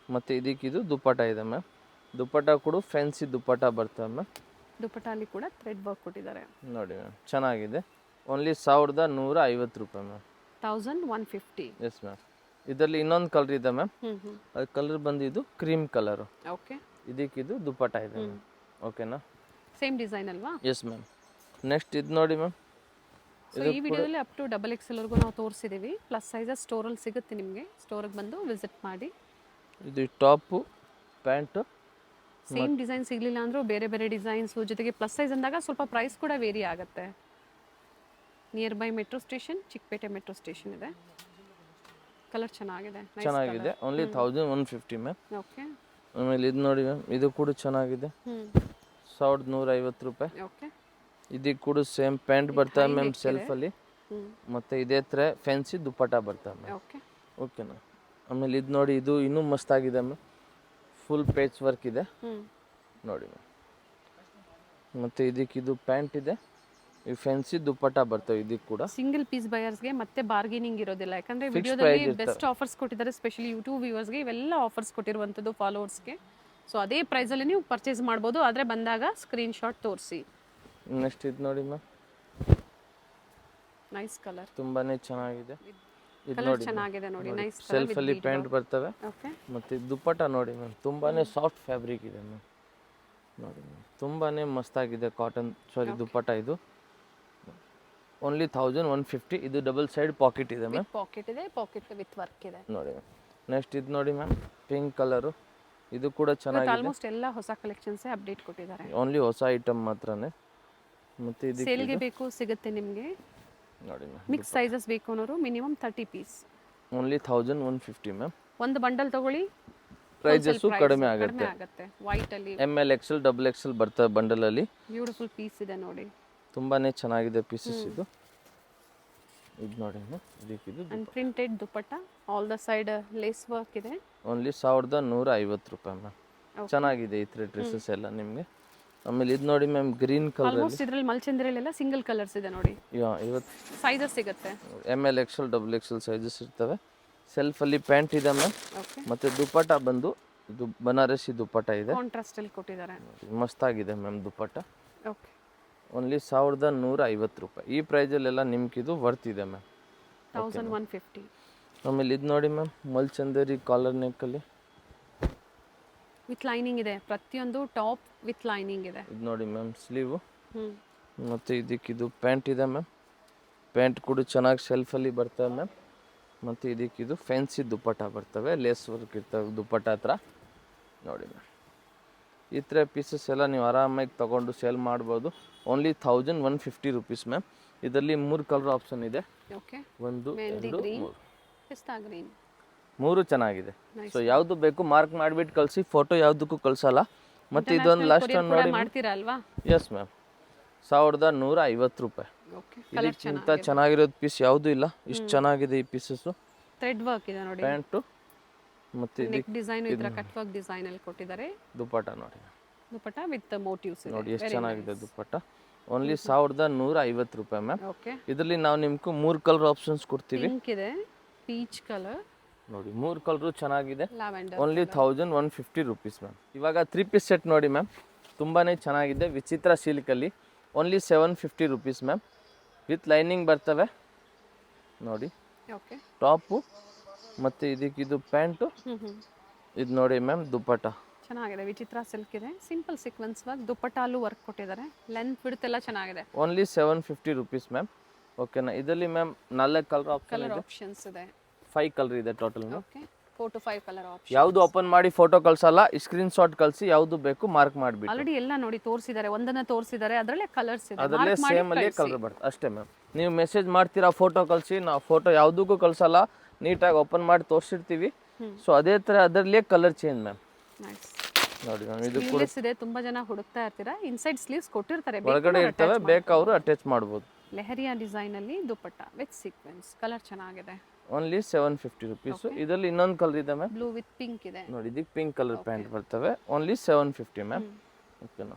ಮತ್ತು ಇದಕ್ಕಿದು ದುಪ್ಪಟ್ಟ ಇದೆ ಮ್ಯಾಮ್. ದುಪ್ಪಟ್ಟ ಕೂಡ ಫ್ಯಾನ್ಸಿ ದುಪ್ಪಟ್ಟ ಬರ್ತವೆ ಮ್ಯಾಮ್. ದುಪ್ಪಟ್ಟಲ್ಲಿ ಕೂಡ ಥ್ರೆಡ್ ವರ್ಕ್ ಕೊಟ್ಟಿದ್ದಾರೆ. ನೋಡಿ ಮ್ಯಾಮ್ ಚೆನ್ನಾಗಿದೆ. ಓನ್ಲಿ 1150 ರೂಪಾಯಿ ಮ್ಯಾಮ್. 1150. Yes ma'am. ಇದರಲ್ಲಿ ಇನ್ನೊಂದು ಕಲರ್ ಇದೆ ಮ್ಯಾಮ್. ಅದು ಕಲರ್ ಬಂದಿದ್ದು ಕ್ರೀಮ್ ಕಲರು. ಓಕೆ. ಇದಕ್ಕಿದು ದುಪ್ಪಟ್ಟ ಇದೆ ಮ್ಯಾಮ್. ಓಕೆನಾ? ಸೇಮ್ ಡಿಸೈನ್ ಅಲ್ವಾ? Yes ma'am. ನೆಕ್ಸ್ಟ್ ಇದು ನೋಡಿ ಮ್ಯಾಮ್. ಸೊ ಈ ವಿಡಿಯೋದಲ್ಲಿ ಅಪ್ ಟು XXL ವರೆಗೂ ನಾವು ತೋರಿಸಿದ್ದೀವಿ. ಪ್ಲಸ್ ಸೈಜಸ್ ಸ್ಟೋರಲ್ಲಿ ಸಿಗುತ್ತೆ ನಿಮಗೆ. ಸ್ಟೋರಿಗೆ ಬಂದು ವಿಸಿಟ್ ಮಾಡಿ. ಇದು ಟಾಪು ಪ್ಯಾಂಟು. ಸೇಮ್ ಡಿಸೈನ್ ಸಿಗಲಿಲ್ಲ ಅಂದರೂ ಬೇರೆ ಬೇರೆ ಡಿಸೈನ್ಸು ಜೊತೆಗೆ ಪ್ಲಸ್ ಸೈಜ್ ಅಂದಾಗ ಸ್ವಲ್ಪ ಪ್ರೈಸ್ ಕೂಡ ವೇರಿ ಆಗುತ್ತೆ. Nearby metro station, Chickpete metro station ಇದೆ. ಕಲರ್ ಚೆನ್ನಾಗಿದೆ. ಚೆನ್ನಾಗಿದೆ. Only 1150 ma'am. ಓಕೆ. ಆಮೇಲೆ ಇದು ನೋಡಿ ಮ್ಯಾಮ್ ಇದು ಕೂಡ ಚೆನ್ನಾಗಿದೆ. 1150 ರೂಪಾಯಿ. ಓಕೆ. ಇದಕ್ಕೆ ಕೂಡ ಸೇಮ್ ಪ್ಯಾಂಟ್ ಬರ್ತವೆ ಮ್ಯಾಮ್ ಸೆಲ್ಫಲ್ಲಿ. ಮತ್ತು ಇದೇ ಥರ ಫ್ಯಾನ್ಸಿ ದುಪ್ಪಟ್ಟ ಬರ್ತವೆ ಮ್ಯಾಮ್. ಓಕೆ. ಓಕೆನಾ? ಆಮೇಲೆ ಇದು ನೋಡಿ ಇದು ಇನ್ನೂ ಮಸ್ತಾಗಿದೆ ಮ್ಯಾಮ್. ಫುಲ್ ಪೇಚ್ ವರ್ಕ್ ಇದೆ ನೋಡಿ ಮ್ಯಾಮ್. ಮತ್ತು ಇದಕ್ಕಿದು ಪ್ಯಾಂಟ್ ಇದೆ. ಈ ಫ್ಯಾನ್ಸಿ ದುಪ್ಪಟ್ಟ ಬರ್ತವೆ. ಇದಕ್ಕೆ ಕೂಡ ಸಿಂಗಲ್ ಪೀಸ್ ಬಯರ್ಸ್ಗೆ ಮತ್ತೆ ಬಾರ್ಗೇನಿಂಗ್ ಇರೋದಿಲ್ಲ. ಯಾಕಂದರೆ ವಿಡಿಯೋದಲ್ಲಿ ಬೆಸ್ಟ್ ಆಫರ್ಸ್ ಕೊಟ್ಟಿದ್ದಾರೆ. ಸ್ಪೆಷಲಿ ಯೂಟ್ಯೂಬ್ ವ್ಯೂವರ್ಸ್ಗೆ ಇವೆಲ್ಲ ಆಫರ್ಸ್ ಕೊಟ್ಟಿರುವಂಥದ್ದು ಫಾಲೋವರ್ಸ್ಗೆ. ಸೊ ಅದೇ ಪ್ರೈಸಲ್ಲಿ ನೀವು ಪರ್ಚೇಸ್ ಮಾಡ್ಬೋದು. ಆದರೆ ಬಂದಾಗ ಸ್ಕ್ರೀನ್ಶಾಟ್ ತೋರಿಸಿ. ನೆಕ್ಸ್ಟ್ ಇದು ನೋಡಿ ಮ್ಯಾಮ್. Nice colour. ತುಂಬಾ ಚೆನ್ನಾಗಿದೆ. ಇದು ನೋಡಿ ಚೆನ್ನಾಗಿದೆ ನೋಡಿ. Nice colour. ಸೆಲ್ಫಲ್ಲಿ ಪ್ಯಾಂಟ್ ಬರ್ತವೆ. ಓಕೆ. ಮತ್ತು ದುಪ್ಪಟ್ಟ ನೋಡಿ ಮ್ಯಾಮ್ ತುಂಬಾ ಸಾಫ್ಟ್ ಫ್ಯಾಬ್ರಿಕ್ ಇದೆ ಮ್ಯಾಮ್. ನೋಡಿ ಮ್ಯಾಮ್ ತುಂಬಾ ಮಸ್ತಾಗಿದೆ. ಕಾಟನ್ ಸಾರಿ ದುಪ್ಪಟ್ಟ ಇದು. ಓನ್ಲಿ 1150. ಇದು ಡಬಲ್ ಸೈಡ್ ಪಾಕೆಟ್ ಇದೆ ಮ್ಯಾಮ್. ಪಾಕೆಟ್ ಇದೆ. ಪಾಕೆಟ್ ವಿತ್ ವರ್ಕ್ ಇದೆ ನೋಡಿ ಮ್ಯಾಮ್. ನೆಕ್ಸ್ಟ್ ಇದು ನೋಡಿ ಮ್ಯಾಮ್ ಪಿಂಕ್ ಕಲರು. ಇದು ಕೂಡ ಚೆನ್ನಾಗಿದೆ. ಆಲ್ಮೋಸ್ಟ್ ಎಲ್ಲ ಹೊಸ ಕಲೆಕ್ಷನ್ಸ್ ಅಪ್ಡೇಟ್ ಕೊಟ್ಟಿದ್ದಾರೆ. ಓನ್ಲಿ ಹೊಸ ಐಟಮ್ ಮಾತ್ರನೇ. ಮತ್ತು ಇದು ಸೇಲ್ಗೆ ಬೇಕು ಸಿಗುತ್ತೆ ನಿಮಗೆ. ನೋಡಿ ಮ್ಯಾಮ್ ಮಿಕ್ಸ್ ಸೈಜಸ್ ಬೇಕು ಅನ್ನೋರು ಮಿನಿಮಮ್ 30 ಪೀಸ್. Only 1150 ma'am. ಒಂದು ಬಂಡಲ್ ತಗೊಳ್ಳಿ. ಪ್ರೈಸಸ್ಸು ಕಡಿಮೆ ಆಗುತ್ತೆ. ವೈಟ್ ಅಲ್ಲಿ ML XL XXL ಬರ್ತವೆ ಬಂಡಲಲ್ಲಿ. ಬ್ಯೂಟಿಫುಲ್ ಪೀಸ್ ಇದೆ ನೋಡಿ. ತುಂಬಾ ಚೆನ್ನಾಗಿದೆ ಪೀಸಸ್ ಇದು. ಇದು ನೋಡಿ ಇದಕ್ಕಿದು printed dupatta. All the side lace work ಇದೆ. ಓನ್ಲಿ 1150 ರೂಪಾಯಿ ಮ್ಯಾಮ್. ಚೆನ್ನಾಗಿದೆ ಈ ಥರ ಡ್ರೆಸ್ಸಸ್ ಎಲ್ಲ ನಿಮಗೆ. ಆಮೇಲೆ ಇದು ನೋಡಿ ಮ್ಯಾಮ್ ಗ್ರೀನ್ ಕಲರ್. ಆಲ್ಮೋಸ್ಟ್ ಇದರಲ್ಲಿ ಮಲ್ಚಂದ್ರಲ್ಲೆಲ್ಲ ಸಿಂಗಲ್ ಕಲರ್ಸ್ ಇದೆ ನೋಡಿ. ಇವತ್ತು ಸೈಜಸ್ ಸಿಗುತ್ತೆ. ML XL XXL ಸೈಜಸ್ ಇರ್ತವೆ. ಸೆಲ್ಫಲ್ಲಿ ಪ್ಯಾಂಟ್ ಇದೆ ಮ್ಯಾಮ್. ಮತ್ತು ದುಪ್ಪಟ್ಟ ಬಂದು ಇದು ಬನಾರಸಿ ದುಪ್ಪಟ್ಟ ಇದೆ. ಕಾಂಟ್ರಾಸ್ಟ್ ಅಲ್ಲಿ ಕೊಟ್ಟಿದ್ದಾರೆ. ಮಸ್ತಾಗಿದೆ ಮ್ಯಾಮ್ ದುಪ್ಪಟ್ಟ. ಓಕೆ. ಓನ್ಲಿ 1150 ರೂಪಾಯಿ. ಈ ಪ್ರೈಸಲ್ಲೆಲ್ಲ ನಿಮ್ಗಿದು ವರ್ತ್ ಇದೆ ಮ್ಯಾಮ್. 1150. ಆಮೇಲೆ ಇದು ನೋಡಿ ಮ್ಯಾಮ್ ಮಲ್ಚಂದೇರಿ ಕಾಲರ್ ನೆಕ್ಕಲ್ಲಿ ವಿತ್ ಲೈನಿಂಗ್ ಇದೆ. ಪ್ರತಿಯೊಂದು ಟಾಪ್ ವಿತ್ ಲೈನಿಂಗ್ ಇದೆ. ಇದು ನೋಡಿ ಮ್ಯಾಮ್ ಸ್ಲೀವು. ಮತ್ತು ಇದಕ್ಕಿದು ಪ್ಯಾಂಟ್ ಇದೆ ಮ್ಯಾಮ್. ಪ್ಯಾಂಟ್ ಕೂಡ ಚೆನ್ನಾಗಿ ಸೆಲ್ಫಲ್ಲಿ ಬರ್ತವೆ ಮ್ಯಾಮ್. ಮತ್ತು ಇದಕ್ಕಿದು ಫ್ಯಾನ್ಸಿ ದುಪ್ಪಟ್ಟ ಬರ್ತವೆ. ಲೇಸ್ ವರ್ಕ್ ಇರ್ತವೆ ದುಪ್ಪಟ್ಟ ಹತ್ರ ನೋಡಿ ಮ್ಯಾಮ್. ಈ ಥರ ಪೀಸಸ್ ಎಲ್ಲ ನೀವು ಆರಾಮಾಗಿ ತೊಗೊಂಡು ಸೇಲ್ ಮಾಡ್ಬೋದು. Only 1150 rupees ma'am. ಇದರಲ್ಲಿ 3 ಕಲರ್ ಆಪ್ಷನ್ ಇದೆ. ಓಕೆ. 1 2 3. ಪಿಸ್ತಾ ಗ್ರೀನ್. 3 ಚೆನ್ನಾಗಿದೆ. ಸೊ ಯಾವುದು ಬೇಕು ಮಾರ್ಕ್ ಮಾಡಿಬಿಟ್ಟು ಕಳಿಸಿ. ಫೋಟೋ ಯಾವುದಕ್ಕೂ ಕಳಿಸಲ್ಲ. ಮತ್ತು ಇದೊಂದು ಲಾಸ್ಟ್ ಒಂದು ನೋಡಿ ಮಾಡ್ತೀರಾ ಅಲ್ವಾ? Yes ma'am. 1150 ರೂಪಾಯಿ. ಇದಕ್ಕಿಂತ ಚೆನ್ನಾಗಿರೋದು ಪೀಸ್ ಯಾವುದೂ ಇಲ್ಲ. ಇಷ್ಟು ಚೆನ್ನಾಗಿದೆ ಈ ಪೀಸಸ್ಸು. ಥ್ರೆಡ್ ವರ್ಕ್ ಇದೆ ನೋಡಿ. ಪ್ಯಾಂಟು ಮತ್ತು ನೆಕ್ ಡಿಸೈನ್ ಇದರ ಕಟ್ ವರ್ಕ್ ಡಿಸೈನ್ ಅಲ್ಲಿ ಕೊಟ್ಟಿದ್ದಾರೆ. ದುಪ್ಪಟ್ಟ ನೋಡಿ. ದುಪ್ಪಟ್ಟ ವಿತ್ ಮೋಟಿವ್ಸ್ ಇದೆ. ನೋಡಿ ಎಷ್ಟು ಚೆನ್ನಾಗಿದೆ ದುಪ್ಪಟ್ಟ. ಓನ್ಲಿ 1150 ರೂಪಾಯಿ ಮ್ಯಾಮ್. ಓಕೆ. ಇದರಲ್ಲಿ ನಾವು ನಿಮ್ಗೆ 3 ಕಲರ್ ಆಪ್ಷನ್ಸ್ ಕೊಡ್ತೀವಿ. ಪಿಂಕ್ ಇದೆ. ಪೀಚ್ ಕಲರ್, ನೋಡಿ 3 ಕಲರು ಚೆನ್ನಾಗಿದೆ. ಲ್ಯಾವೆಂಡರ್. Only 1150 rupees ma'am. ಇವಾಗ 3 ಪೀಸ್ ಸೆಟ್ ನೋಡಿ ಮ್ಯಾಮ್, ತುಂಬಾ ಚೆನ್ನಾಗಿದೆ. ವಿಚಿತ್ರ ಸಿಲ್ಕಲ್ಲಿ only 750 rupees ma'am. With lining ಬರ್ತವೆ ನೋಡಿ. ಓಕೆ. ಟಾಪು ಮತ್ತು ಇದಕ್ಕಿದು ಪ್ಯಾಂಟು. ಇದು ನೋಡಿ ಮ್ಯಾಮ್ ದುಪ್ಪಟ್ಟ. ಚೆನ್ನಾಗಿದೆ, ವಿಚಿತ್ರ ಸಿಲ್ಕ್ ಇದೆ, ಸಿಂಪಲ್ ಸೀಕ್ವೆನ್ಸ್ ವರ್ಕ್, ದುಪ್ಪಟ್ಟಲ್ಲೂ ವರ್ಕ್ ಕೊಟ್ಟಿದ್ದಾರೆ, ಲೆಂತ್ ಬಿಡ್ತ್ ಎಲ್ಲ ಚೆನ್ನಾಗಿದೆ. Only 750 rupees ma'am. ಓಕೆನಾ. ಇದರಲ್ಲಿ ಮ್ಯಾಮ್ 4 ಕಲರ್ ಆಪ್ಷನ್ಸ್ ಇದೆ, 5 ಕಲರ್ ಇದೆ total ma'am. Okay. 4 to 5 colour option. ಯಾವುದು ಓಪನ್ ಮಾಡಿ ಫೋಟೋ ಕಳ್ಸಲ್ಲ, ಸ್ಕ್ರೀನ್ ಶಾಟ್ ಕಳಿಸಿ ಯಾವುದು ಬೇಕು ಮಾರ್ಕ್ ಮಾಡಿಬಿಟ್ಟು. ಆಲ್ರೆಡಿ ಎಲ್ಲ ನೋಡಿ ತೋರಿಸಿದ್ದಾರೆ, ಒಂದನ್ನ ತೋರಿಸಿದ್ದಾರೆ, ಅದರಲ್ಲೇ ಕಲರ್ಸ್ ಇದೆ, ಅದರಲ್ಲೇ ಸೇಮ್ ಅಲ್ಲಿ ಕಲರ್ ಬರುತ್ತೆ ಅಷ್ಟೇ ಮ್ಯಾಮ್. ನೀವು ಮೆಸೇಜ್ ಮಾಡ್ತೀರಾ ಫೋಟೋ ಕಳಿಸಿ, ನಾವು ಫೋಟೋ ಯಾವುದಕ್ಕೂ ಕಳ್ಸಲ್ಲ, ನೀಟಾಗಿ ಓಪನ್ ಮಾಡಿ ತೋರಿಸಿರ್ತೀವಿ. ಸೊ ಅದೇ ಥರ ಅದರಲ್ಲೇ ಕಲರ್ ಚೇಂಜ್ ಮ್ಯಾಮ್. ನೋಡಿ ಮ್ಯಾಮ್, ಇದು ಕೂಡ ಇದೆ, ತುಂಬಾ ಜನ ಹುಡುಕ್ತಾ ಇರ್ತೀರಾ. ಇನ್ಸೈಡ್ ಸ್ಲೀವ್ಸ್ ಕೊಟ್ಟಿರ್ತಾರೆ, ಒಳಗಡೆ ಇರ್ತವೆ, ಬೇಕು ಅವರು ಅಟ್ಯಾಚ್ ಮಾಡ್ಬೋದು. ಲೆಹರಿಯಾ ಡಿಸೈನ್ ಅಲ್ಲಿ ದುಪ್ಪಟ್ಟ ವಿತ್ ಸೀಕ್ವೆನ್ಸ್, ಕಲರ್ ಚೆನ್ನಾಗಿದೆ. Only 750 rupees. ಇದರಲ್ಲಿ ಇನ್ನೊಂದು ಕಲರ್ ಇದೆ ಮ್ಯಾಮ್, ಬ್ಲೂ ವಿತ್ ಪಿಂಕ್ ಇದೆ. ನೋಡಿ ಇದಕ್ಕೆ ಪಿಂಕ್ ಕಲರ್ ಪ್ಯಾಂಟ್ ಬರ್ತವೆ. Only 750 ma'am. ಓಕೆನಾ.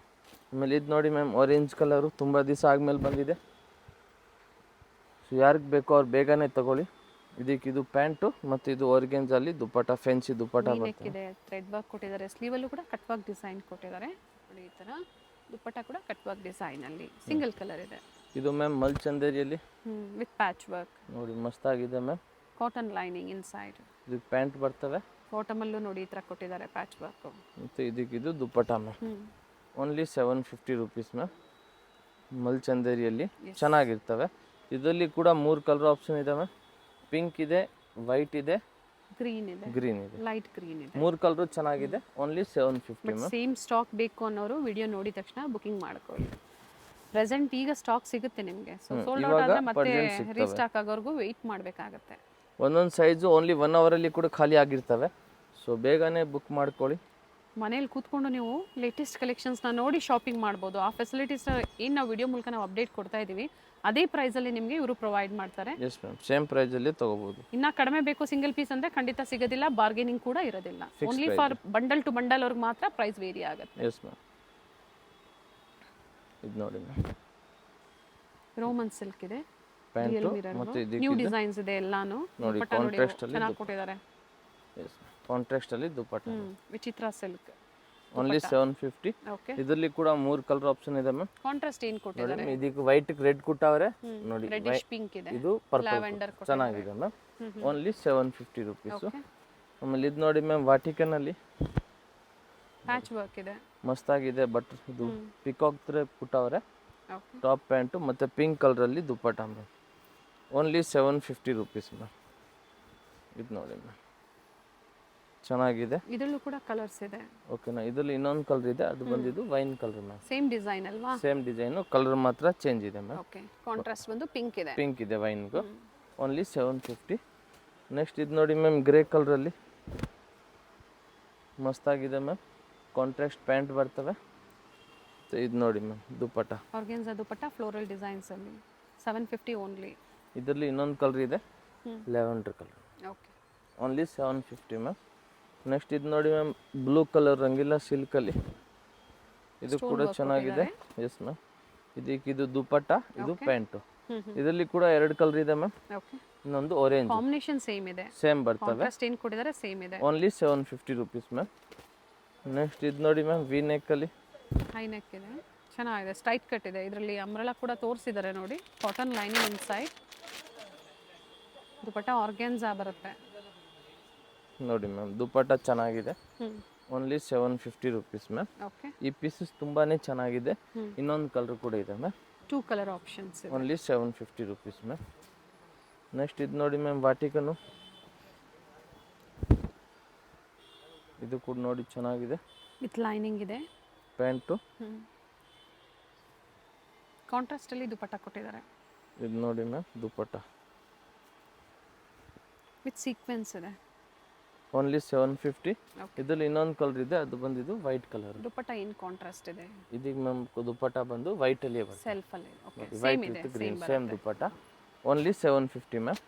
ಆಮೇಲೆ ಇದು ನೋಡಿ ಮ್ಯಾಮ್, ಆರೆಂಜ್ ಕಲರು ತುಂಬ ದಿವಸ ಆದ್ಮೇಲೆ ಬಂದಿದೆ. ಸೊ ಯಾರಿಗೆ ಬೇಕೋ ಅವ್ರು ಬೇಗನೆ ತಗೊಳ್ಳಿ. ಇದಕ್ಕಿದು ಪ್ಯಾಂಟು ಮತ್ತು ಇದು ಆರ್ಗೆನ್ಜಲ್ಲಿ ದುಪ್ಪಟ್ಟ, ಫೆನ್ಸಿ ದುಪ್ಪಟ್ಟ ಬರ್ತದೆ. ಥ್ರೆಡ್ ವರ್ಕ್ ಕೊಟ್ಟಿದ್ದಾರೆ, ಸ್ಲೀವ್ ಅಲ್ಲೂ ಕೂಡ ಕಟ್ ವರ್ಕ್ ಡಿಸೈನ್ ಕೊಟ್ಟಿದ್ದಾರೆ ನೋಡಿ. ಈ ತರ ದುಪ್ಪಟ್ಟ ಕೂಡ ಕಟ್ ವರ್ಕ್ ಡಿಸೈನ್ ಅಲ್ಲಿ ಸಿಂಗಲ್ ಕಲರ್ ಇದೆ. ಇದು ಮ್ಯಾಮ್ ಮಲ್ ಚಂದೇರಿಯಲ್ಲಿ ವಿತ್ ಪ್ಯಾಚ್ ವರ್ಕ್ ನೋಡಿ ಮಸ್ತಾಗಿದೆ ಮ್ಯಾಮ್. Cotton lining inside. ಇದಕ್ಕೆ ಪ್ಯಾಂಟ್ ಬರ್ತವೆ. ಬಾಟಮ್ ಅಲ್ಲೂ ನೋಡಿ ಈ ತರ ಕೊಟ್ಟಿದ್ದಾರೆ ಪ್ಯಾಚ್ ವರ್ಕ್. ಮತ್ತು ಇದಕ್ಕಿದು dupatta ma'am. Only 750 rupees ma'am. ಮಲ್ ಚಂದೇರಿಯಲ್ಲಿ ಚೆನ್ನಾಗಿರ್ತವೆ. ಇದರಲ್ಲಿ ಕೂಡ 3 ಕಲರ್ ಆಪ್ಷನ್ ಇದೆ ಮ್ಯಾಮ್. ಪಿಂಕ್ ಇದೆ, ವೈಟ್ ಇದೆ, ಗ್ರೀನ್ ಇದೆ, ಲೈಟ್ ಗ್ರೀನ್ ಇದೆ. 3 ಕಲರ್ ಚೆನ್ನಾಗಿದೆ. Only 750 ma'am. ಸೇಮ್ ಸ್ಟಾಕ್ ಬೇಕು ಅನ್ನೋರು ವಿಡಿಯೋ ನೋಡಿದ ತಕ್ಷಣ ಬುಕಿಂಗ್ ಮಾಡ್ಕೊಳ್ಳಿ. ಪ್ರೆಸೆಂಟ್ ಈಗ ಸ್ಟಾಕ್ ಸಿಗುತ್ತೆ ನಿಮಗೆ. ಸೊ ಸೋಲ್ಡ್ ಔಟ್ ಆದ್ರೆ ಮತ್ತೆ ರೀಸ್ಟಾಕ್ ಆಗೋವರೆಗೂ ವೆಯ್ಟ್ ಮಾಡಬೇಕಾಗುತ್ತೆ. ಒಂದೊಂದು ಸೈಜು ಓನ್ಲಿ 1 ಅವರಲ್ಲಿ ಕೂಡ ಖಾಲಿ ಆಗಿರ್ತವೆ. ಸೊ ಬೇಗನೆ ಬುಕ್ ಮಾಡ್ಕೊಳ್ಳಿ. ಮನೇಲಿ ಕೂತ್ಕೊಂಡು ನೀವು ಲೇಟೆಸ್ಟ್ ಕಲೆಕ್ಷನ್ಸ್ನ ನೋಡಿ ಶಾಪಿಂಗ್ ಮಾಡ್ಬೋದು. ಆ ಫೆಸಿಲಿಟೀಸ್ ಏನು ನಾವು ವಿಡಿಯೋ ಮೂಲಕ ನಾವು ಅಪ್ಡೇಟ್ ಕೊಡ್ತಾ ಇದ್ದೀವಿ, ಅದೇ ಪ್ರೈಸಲ್ಲಿ ನಿಮಗೆ ಇವರು ಪ್ರೊವೈಡ್ ಮಾಡ್ತಾರೆ. ಎಸ್ ಮ್ಯಾಮ್, ಸೇಮ್ ಪ್ರೈಸಲ್ಲಿ ತೊಗೋಬೋದು. ಇನ್ನು ಕಡಿಮೆ ಬೇಕು ಸಿಂಗಲ್ ಪೀಸ್ ಅಂದರೆ ಖಂಡಿತ ಸಿಗೋದಿಲ್ಲ, ಬಾರ್ಗೇನಿಂಗ್ ಕೂಡ ಇರೋದಿಲ್ಲ. Only for bundle to bundle ಅವ್ರಿಗೆ ಮಾತ್ರ ಪ್ರೈಸ್ ವೇರಿ ಆಗುತ್ತೆ. Yes ma'am. ಇದು ನೋಡಿ ಮ್ಯಾಮ್, ರೋಮನ್ ಸಿಲ್ಕ್ ಇದೆ, ಪ್ಯಾಂಟು ಮತ್ತು ನ್ಯೂ ಡಿಸೈನ್ಸ್ ಇದೆ ಎಲ್ಲಾನು. ನೋಡಿ ಕಾಂಟ್ರಾಸ್ಟ್ ಅಲ್ಲಿ ಚೆನ್ನಾಗಿ ಕೊಟ್ಟಿದ್ದಾರೆ. ಎಸ್, ಕಾಂಟ್ರಾಸ್ಟ್ ಅಲ್ಲಿ ದುಪ್ಪಟ್ಟ. ವಿಚಿತ್ರ ಸಿಲ್ಕ್. ಓನ್ಲಿ 750. ಓಕೆ. ಇದರಲ್ಲಿ ಕೂಡ 3 ಕಲರ್ ಆಪ್ಷನ್ ಇದೆ ಮ್ಯಾಮ್. ಕಾಂಟ್ರಾಸ್ಟ್ ಏನು ಕೊಟ್ಟಿದ್ದಾರೆ? ಇದಕ್ಕೆ ವೈಟ್ ರೆಡ್ ಕೊಟ್ಟವ್ರೆ ನೋಡಿ. ರೆಡಿಶ್ ಪಿಂಕ್ ಇದೆ, ಇದು ಲ್ಯಾವೆಂಡರ್ ಚೆನ್ನಾಗಿದೆ ಮ್ಯಾಮ್. Only 750 rupees. ಆಮೇಲೆ ಇದು ನೋಡಿ ಮ್ಯಾಮ್, ವಾಟಿಕನ್ ಅಲ್ಲಿ ಪ್ಯಾಚ್ ವರ್ಕ್ ಇದೆ, ಮಸ್ತಾಗಿದೆ. ಬಟ್ ಇದು ಪಿಕಾಕ್ ತರ ಕೊಟ್ಟವ್ರೆ. ಟಾಪ್ ಪ್ಯಾಂಟು ಮತ್ತು ಪಿಂಕ್ ಕಲರಲ್ಲಿ ದುಪ್ಪಟ್ಟ ಮ್ಯಾಮ್. Only 750 rupees ma'am. ಇದು ನೋಡಿ ಮ್ಯಾಮ್, ಚೆನ್ನಾಗಿದೆ. ಇದರಲ್ಲೂ ಕೂಡ ಕಲರ್ಸ್ ಇದೆ. ಓಕೆನಾ. ಇದರಲ್ಲಿ ಇನ್ನೊಂದು ಕಲರ್ ಇದೆ, ಅದು ಬಂದಿದ್ದು wine colour ma'am. Same design ಅಲ್ವಾ? ಸೇಮ್ ಡಿಸೈನು, ಕಲರ್ ಮಾತ್ರ ಚೇಂಜ್ ಇದೆ ಮ್ಯಾಮ್. ಓಕೆ. ಕಾಂಟ್ರಾಸ್ಟ್ ಬಂದು ಪಿಂಕ್ ಇದೆ. ಪಿಂಕ್ ಇದೆ ವೈನ್ಗೂ. ಓನ್ಲಿ 750. ನೆಕ್ಸ್ಟ್ ಇದು ನೋಡಿ ಮ್ಯಾಮ್, ಗ್ರೇ ಕಲರಲ್ಲಿ ಮಸ್ತಾಗಿದೆ ಮ್ಯಾಮ್. ಕಾಂಟ್ರಾಸ್ಟ್ ಪ್ಯಾಂಟ್ ಬರ್ತವೆ. ಇದು ನೋಡಿ ಮ್ಯಾಮ್, ದುಪ್ಪಟ್ಟ ಆರ್ಗೆನ್ಜಾ ದುಪ್ಪಟ್ಟ ಫ್ಲೋರಲ್ ಡಿಸೈನ್ಸ್ ಅಲ್ಲಿ 750 ಓನ್ಲಿ. ಇದರಲ್ಲಿ ಇನ್ನೊಂದು ಕಲರ್ ಇದೆ, lavender colour. Okay. Only 750 ma'am. Next ಇದು ನೋಡಿ ಮ್ಯಾಮ್, ಬ್ಲೂ ಕಲರ್ ರಂಗಿಲ್ಲ ಸಿಲ್ಕಲ್ಲಿ. ಇದು ಕೂಡ ಚೆನ್ನಾಗಿದೆ. S ma'am. ಇದು ದುಪ್ಪಟ್ಟ, ಇದು ಪ್ಯಾಂಟು. ಇದರಲ್ಲಿ ಕೂಡ 2 ಕಲರ್ ಇದೆ ಮ್ಯಾಮ್. ಓಕೆ. ಇನ್ನೊಂದು ಆರೆಂಜ್. ಕಾಂಬಿನೇಷನ್ ಸೇಮ್ ಇದೆ, ಸೇಮ್ ಬರ್ತವೆ. ಕಾಂಟ್ರಾಸ್ಟ್ ಏನು ಕೊಟ್ಟಿದ್ದಾರೆ ಸೇಮ್ ಇದೆ. Only 750 rupees ma'am. ನೆಕ್ಸ್ಟ್ ಇದು ನೋಡಿ ಮ್ಯಾಮ್, ವಿ ನೆಕ್ ಅಲ್ಲಿ ಹೈ ನೆಕ್ ಇದೆ, ಚೆನ್ನಾಗಿದೆ. ಸ್ಟ್ರೈಟ್ ಕಟ್ ಇದೆ. ಇದರಲ್ಲಿ ಅಂಬ್ರೆಲಾ ಕೂಡ ತೋರಿಸಿದ್ದಾರೆ ನೋಡಿ. Cotton lining inside. Dupatta organza ಬರುತ್ತೆ ನೋಡಿ ಮ್ಯಾಮ್. ದುಪ್ಪಟ್ಟ ಚೆನ್ನಾಗಿದೆ. Only 750 rupees ma'am. ಓಕೆ. ಈ ಪೀಸಸ್ ತುಂಬಾನೇ ಚೆನ್ನಾಗಿದೆ. ಇನ್ನೊಂದು ಕಲರ್ ಕೂಡ ಇದೆ ಮ್ಯಾಮ್. 2 ಕಲರ್ ಆಪ್ಷನ್ಸ್ ಇದೆ. Only 750 rupees ma'am. ನೆಕ್ಸ್ಟ್ ಇದು ನೋಡಿ ಮ್ಯಾಮ್, ವಾಟಿಕನು. ಇದು ಕೂಡ ನೋಡಿ ಚೆನ್ನಾಗಿದೆ. ವಿತ್ ಲೈನಿಂಗ್ ಇದೆ. ಪ್ಯಾಂಟು. ಕಾಂಟ್ರಾಸ್ಟ್ ಅಲ್ಲಿ ದುಪ್ಪಟ್ಟ ಕೊಟ್ಟಿದ್ದಾರೆ. ಇದು ನೋಡಿ ಮ್ಯಾಮ್, ದುಪ್ಪಟ್ಟ ವಿತ್ ಸೀಕ್ವೆನ್ಸ್ ಇದೆ. ಓನ್ಲಿ 750. ಇದರಲ್ಲಿ ಇನ್ನೊಂದು ಕಲರ್ ಇದೆ, ಅದು ಬಂದಿದ್ದು ವೈಟ್ ಕಲರ್. ದುಪ್ಪಟ್ಟ ಏನು ಕಾಂಟ್ರಾಸ್ಟ್ ಇದೆ? ಇದೀಗ ಮ್ಯಾಮ್ ದುಪ್ಪಟ್ಟ ಬಂದು ವೈಟ್ ಅಲ್ಲಿ ಬರುತ್ತೆ. ಸೆಲ್ಫ್ ಅಲ್ಲಿ. Okay. White with green same dupatta. Only 750 ma'am.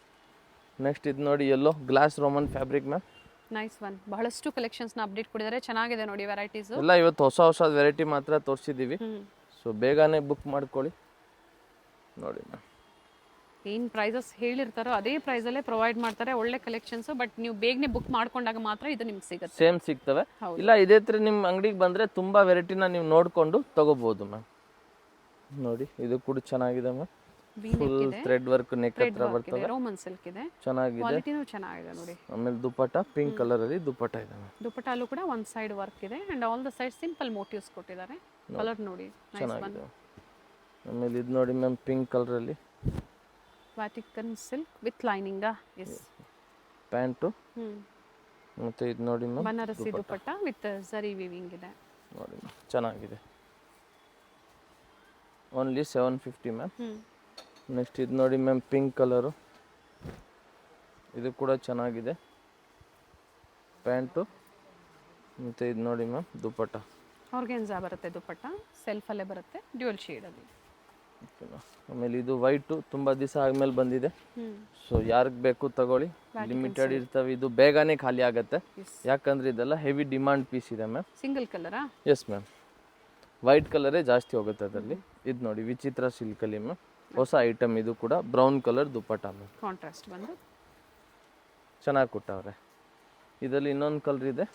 Next ಇದು ನೋಡಿ, yellow glass Roman fabric ma'am. Nice one. ಬಹಳಷ್ಟು ಕಲೆಕ್ಷನ್ಸ್ನ ಅಪ್ಡೇಟ್ ಕೊಟ್ಟಿದ್ದಾರೆ, ಚೆನ್ನಾಗಿದೆ ನೋಡಿ ವೆರೈಟೀಸ್ ಎಲ್ಲ. ಇವತ್ತು ಹೊಸ ಹೊಸ ವೆರೈಟಿ ಮಾತ್ರ ತೋರಿಸಿದ್ದೀವಿ. ಸೊ ಬೇಗನೆ ಬುಕ್ ಮಾಡ್ಕೊಳ್ಳಿ ನೋಡಿ ಮ್ಯಾಮ್. ಏನು ಪ್ರೈಸಸ್ ಹೇಳಿರ್ತಾರೋ ಅದೇ ಪ್ರೈಸಲ್ಲೇ ಪ್ರೊವೈಡ್ ಮಾಡ್ತಾರೆ. ಒಳ್ಳೆ ಕಲೆಕ್ಷನ್ಸ್. ಬಟ್ ನೀವು ಬೇಗನೆ ಬುಕ್ ಮಾಡ್ಕೊಂಡಾಗ ಮಾತ್ರ ಇದು ನಿಮ್ಗೆ ಸಿಗುತ್ತೆ. ಸೇಮ್ ಸಿಗ್ತವೆ. ಇಲ್ಲ ಇದೇ ಥರ ನಿಮ್ಮ ಅಂಗಡಿಗೆ ಬಂದರೆ ತುಂಬ ವೆರೈಟಿನ ನೀವು ನೋಡಿಕೊಂಡು ತಗೋಬೋದು ಮ್ಯಾಮ್. ನೋಡಿ ಇದು ಕೂಡ ಚೆನ್ನಾಗಿದೆ ma'am. Full thread work neck ಹತ್ರ ಬರ್ತವೆ. ರೋಮನ್ ಸಿಲ್ಕ್ ಇದೆ. ಚೆನ್ನಾಗಿದೆ. ಕ್ವಾಲಿಟಿನೂ ಚೆನ್ನಾಗಿದೆ ನೋಡಿ. ಆಮೇಲೆ ದುಪ್ಪಟ್ಟ ಪಿಂಕ್ ಕಲರ್ ಅಲ್ಲಿ ದುಪ್ಪಟ್ಟ ಇದೆ ಮ್ಯಾಮ್. ದುಪ್ಪಟ್ಟಲ್ಲೂ ಕೂಡ ಒಂದು ಸೈಡ್ ವರ್ಕ್ ಇದೆ and all the side simple motives ಕೊಟ್ಟಿದ್ದಾರೆ. ಕಲರ್ ನೋಡಿ ಚೆನ್ನಾಗಿದೆ. ಆಮೇಲೆ ಇದು ನೋಡಿ ಮ್ಯಾಮ್ ಪಿಂಕ್ ಕಲರ್ ಅಲ್ಲಿ Vatican silk with lining. Yes. Pant ಮತ್ತೆ ಇದು ನೋಡಿ ma'am Banarasi dupatta with zari weaving ಇದೆ. ನೋಡಿ ಚೆನ್ನಾಗಿದೆ. Only 750 ma'am. ನೆಕ್ಸ್ಟ್ ಇದು ನೋಡಿ ಮ್ಯಾಮ್ ಪಿಂಕ್ ಕಲರು. ಇದು ಕೂಡ ಚೆನ್ನಾಗಿದೆ. ಪ್ಯಾಂಟು ಮತ್ತು ಇದು ನೋಡಿ ಮ್ಯಾಮ್ ದುಪ್ಪಟ್ಟ. ಆರ್ಗೆನ್ಜಾ ಬರುತ್ತೆ ದುಪ್ಪಟ್ಟ. ಸೆಲ್ಫಲ್ಲೇ ಬರುತ್ತೆ ಡ್ಯೂಯಲ್ ಶೇಡಲ್ಲಿ. ಆಮೇಲೆ ಇದು ವೈಟು ತುಂಬ ದಿವಸ ಆದ್ಮೇಲೆ ಬಂದಿದೆ. ಸೊ ಯಾರಿಗೆ ಬೇಕು ತಗೊಳ್ಳಿ. ಲಿಮಿಟೆಡ್ ಇರ್ತವೆ. ಇದು ಬೇಗನೆ ಖಾಲಿ ಆಗುತ್ತೆ. ಯಾಕಂದ್ರೆ ಇದೆಲ್ಲ ಹೆವಿ ಡಿಮಾಂಡ್ ಪೀಸ್ ಇದೆ ಮ್ಯಾಮ್. ಸಿಂಗಲ್ ಕಲರಾ? Yes ma'am. ವೈಟ್ ಕಲರೇ ಜಾಸ್ತಿ ಹೋಗುತ್ತೆ ಅದರಲ್ಲಿ. ಇದು ನೋಡಿ ವಿಚಿತ್ರ ಸಿಲ್ಕಲ್ಲಿ ಮ್ಯಾಮ್ ಹೊಸ ಐಟಮ್. ಇದು ಕೂಡ ಬ್ರೌನ್ ಕಲರ್ ದುಪ್ಪಟ್ಟ ಮ್ಯಾಮ್. ಕಾಂಟ್ರಾಸ್ಟ್ ಬಂದು ಚೆನ್ನಾಗಿ ಕೊಟ್ಟವ್ರೆ. ಇದರಲ್ಲಿ ಇನ್ನೊಂದು ಕಲರ್ ಇದೆ.